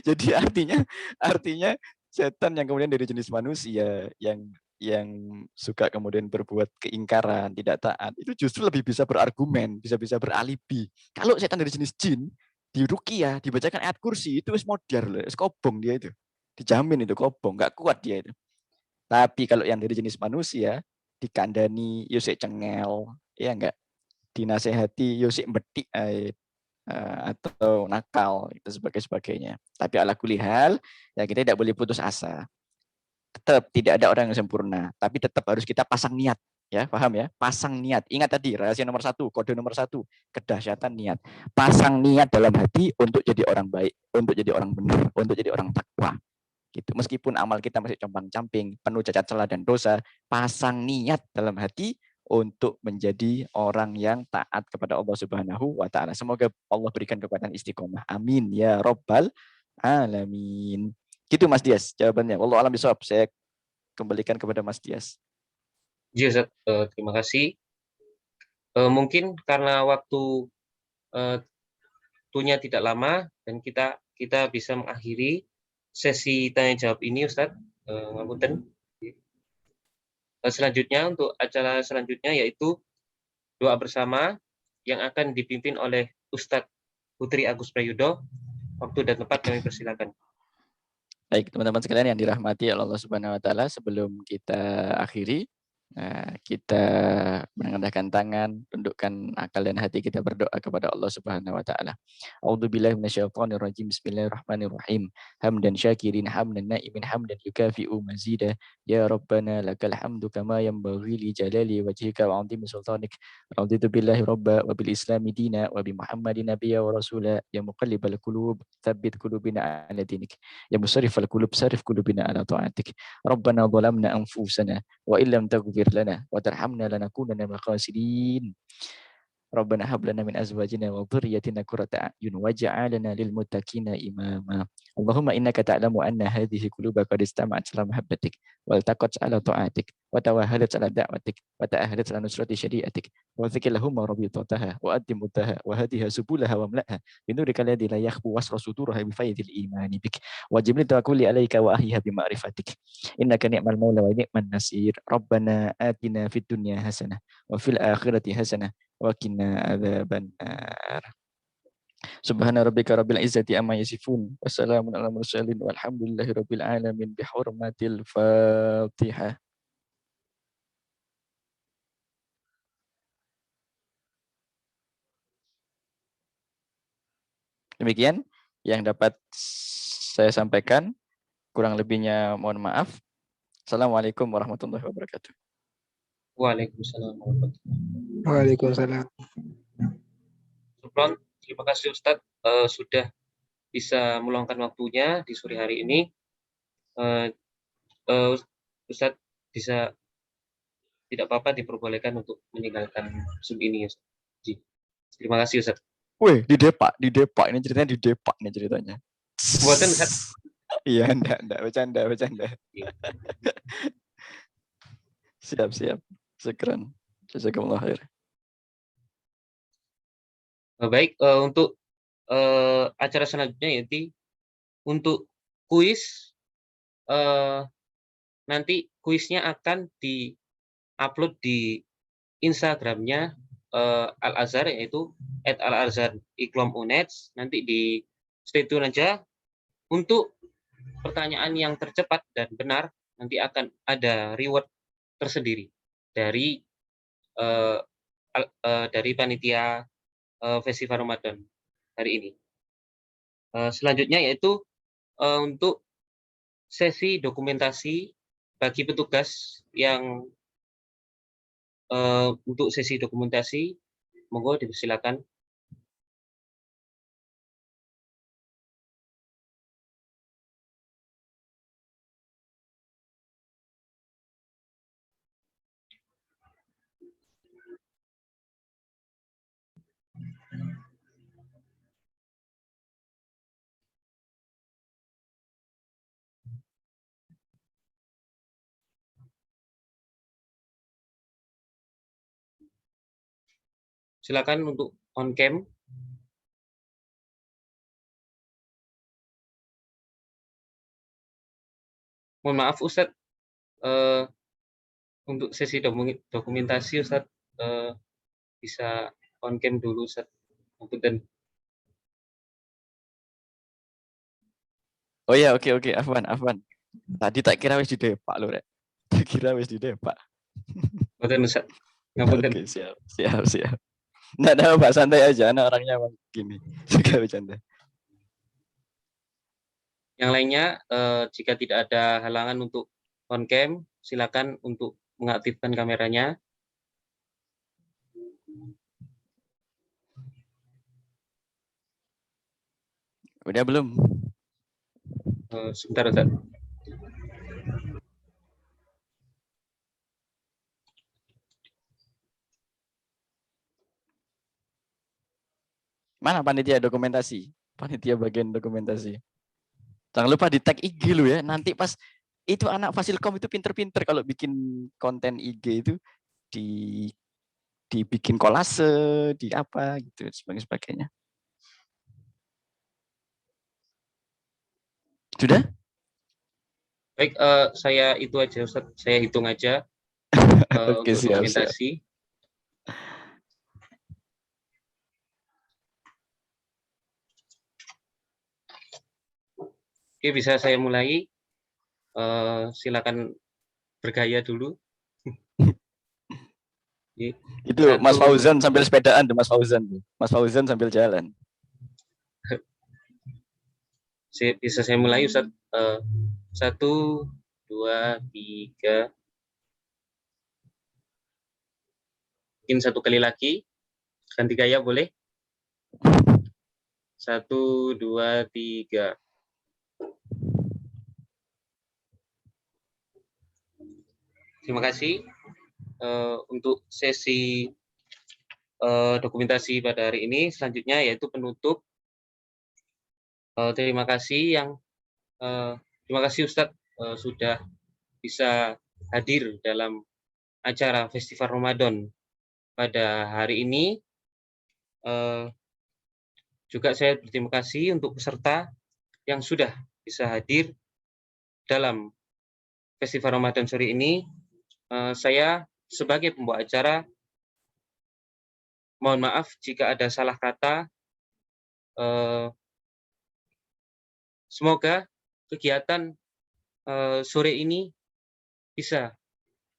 Jadi artinya setan yang kemudian dari jenis manusia yang suka kemudian berbuat keingkaran, tidak taat, itu justru lebih bisa berargumen, bisa beralibi. Kalau setan dari jenis jin, di ruqyah dibacakan ayat kursi, itu wis modar loh, wis kobong dia itu. Dijamin itu kobong, nggak kuat dia itu. Tapi kalau yang dari jenis manusia, dikandani, yusik cengel, ya enggak, dinasehati, yusik betik, atau nakal, itu sebagainya. Tapi ala kulihal, ya kita tidak boleh putus asa. Tetap tidak ada orang yang sempurna, tapi tetap harus kita pasang niat. Ya, paham ya? Pasang niat. Ingat tadi, rahasia nomor 1, kode nomor 1, kedahsyatan niat. Pasang niat dalam hati untuk jadi orang baik, untuk jadi orang benar, untuk jadi orang takwa. Gitu. Meskipun amal kita masih compang-camping, penuh cacat celah dan dosa, pasang niat dalam hati untuk menjadi orang yang taat kepada Allah Subhanahu wa taala. Semoga Allah berikan kekuatan istiqomah. Amin ya rabbal alamin. Gitu Mas Dias jawabannya. Wallahu a'lam bishawab. Saya kembalikan kepada Mas Dias. Iya, Ustaz. Terima kasih. Mungkin karena waktunya tidak lama dan kita bisa mengakhiri sesi tanya jawab ini, Ustaz. Ngapunten. Selanjutnya, untuk acara selanjutnya yaitu doa bersama yang akan dipimpin oleh Ustadz Putri Agus Prayudo. Waktu dan tempat kami persilakan. Baik, teman-teman sekalian yang dirahmati Allah Subhanahu wa taala, sebelum kita akhiri, kita menengadahkan tangan, tundukkan akal dan hati kita, berdoa kepada Allah Subhanahu wa taala. A'udzubillahi minasyaitonirrajim. Bismillahirrahmanirrahim. Hamdan syakirin hamdan na'imin hamdan yukafi'u mazida. Ya Rabbana lakal hamdu kama yanbaghi li jalali wajhika wa 'azimi sultanik. Raditu billahi rabba wa bil islami dina wa bi Muhammadin nabiyya wa rasula. Ya muqallibal qulub, tsabbit qulubina 'ala dinik. Ya musarrifal qulub, sarrif qulubina 'ala ta'atik. Rabbana zalamna anfusana wa illam taghfir lana wa tarhamna lanakunanna minal khasirin. Rabbana hab lana min azwajina wa dhurriyyatina qurrata a'yun waj'alna lil muttaqina imama. Allahumma innaka ta'lamu anna hadhihi quluba qad istama'at ala mahabbatik wal taqat ala ta'atik wa tawahalat ala da'watik wa ta'ahadat ala nusrati syari'atik wa dzikillahum rabitataha wa addimutaha wa hadiha subulaha wa mla'ha binurika alladhi la yakhbu wasra suduraha bi faydil imani bik wa jibli tawakkuli alayka wa ahyiha bi ma'rifatik innaka ni'mal maula wa ni'man nasir. Rabbana atina fid dunya hasanah wa fil akhirati hasanah wa qina adzabannar. Subhana rabbika rabbil izzati amma yasifun wa salamun alal mursalin walhamdulillahi rabbil alamin bihurmatil Fatihah. Demikian yang dapat saya sampaikan, kurang lebihnya mohon maaf. Assalamualaikum warahmatullahi wabarakatuh. Waalaikumsalam warahmatullahi Waalaikumsalam. wabarakatuh. Terima kasih Ustadz sudah bisa meluangkan waktunya di sore hari ini. Ustadz bisa tidak apa-apa diperbolehkan untuk meninggalkan Zoom ini. Terima kasih Ustadz. Wih, di Depak ini ceritanya di Depak nih ceritanya. Buatan Ustadz. Iya, enggak, bercanda. Siap. Syukran. Jazakumullah khair. Baik, untuk acara selanjutnya yaitu untuk kuis. Nanti kuisnya akan di-upload di Instagramnya Al-Azhar, yaitu @al-azhar iklom uneds. Nanti di stay tune aja Untuk pertanyaan yang tercepat dan benar, nanti akan ada reward tersendiri dari panitia Festival Ramadan hari ini. Selanjutnya yaitu untuk sesi dokumentasi bagi petugas yang untuk sesi dokumentasi, monggo dipersilakan. Silakan untuk on cam. Mohon maaf Ustadz, untuk sesi dokumentasi Ustadz bisa on cam dulu Ustadz. Punten. Oh ya, oke, Afwan. Tadi tak kira wis di Depak lho, Rek. Tak kira wis di Depak. Punten Ustadz. Ngapunten. Oke, siap. Nggak ada Pak, santai aja. Anak orangnya emang gini. Suka bercanda. Yang lainnya, jika tidak ada halangan untuk on cam, silakan untuk mengaktifkan kameranya. Udah belum? Sebentar, Ustaz. Mana panitia dokumentasi? Panitia bagian dokumentasi. Jangan lupa di tag IG lu ya. Nanti pas itu anak Fasilkom itu pinter-pinter kalau bikin konten IG itu dibikin kolase, di apa gitu sebagainya. Sudah? Baik, saya itu aja Ustaz. Saya hitung aja Oke, untuk siap. dokumentasi. Oke, bisa saya mulai. Silakan bergaya dulu. Itu Mas Fauzan sambil sepedaan tuh, Mas Fauzan. Mas Fauzan sambil jalan. Bisa saya mulai Ustaz. 1, 2, 3. Mungkin satu kali lagi. Ganti gaya boleh? 1, 2, 3. Terima kasih untuk sesi dokumentasi pada hari ini. Selanjutnya yaitu penutup. Terima kasih Ustadz sudah bisa hadir dalam acara Festival Ramadan pada hari ini. Juga saya berterima kasih untuk peserta yang sudah bisa hadir dalam Festival Ramadan sore ini. Saya sebagai pembawa acara mohon maaf jika ada salah kata. Semoga kegiatan sore ini bisa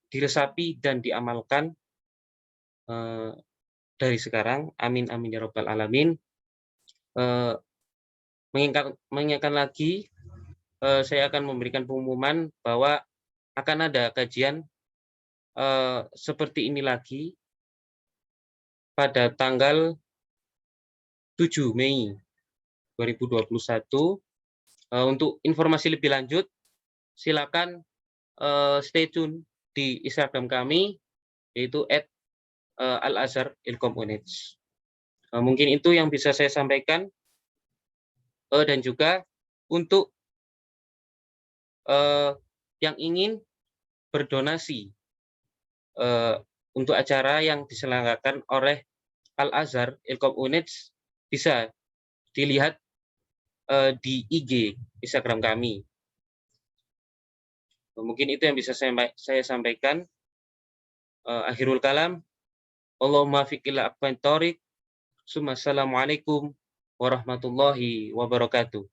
diresapi dan diamalkan dari sekarang. Amin amin ya rabbal alamin. Mengingatkan lagi, saya akan memberikan pengumuman bahwa akan ada kajian seperti ini lagi pada tanggal 7 Mei 2021. Untuk informasi lebih lanjut, silakan stay tune di Instagram kami, yaitu @al-azhar-ilkom-uneds. Mungkin itu yang bisa saya sampaikan. Dan juga untuk yang ingin berdonasi untuk acara yang diselenggarakan oleh Al-Azhar Ilkom Uneds bisa dilihat di IG Instagram kami. Mungkin itu yang bisa saya sampaikan. Akhirul kalam. Allahumma fiq ila aqwan thoriq. Assalamualaikum warahmatullahi wabarakatuh.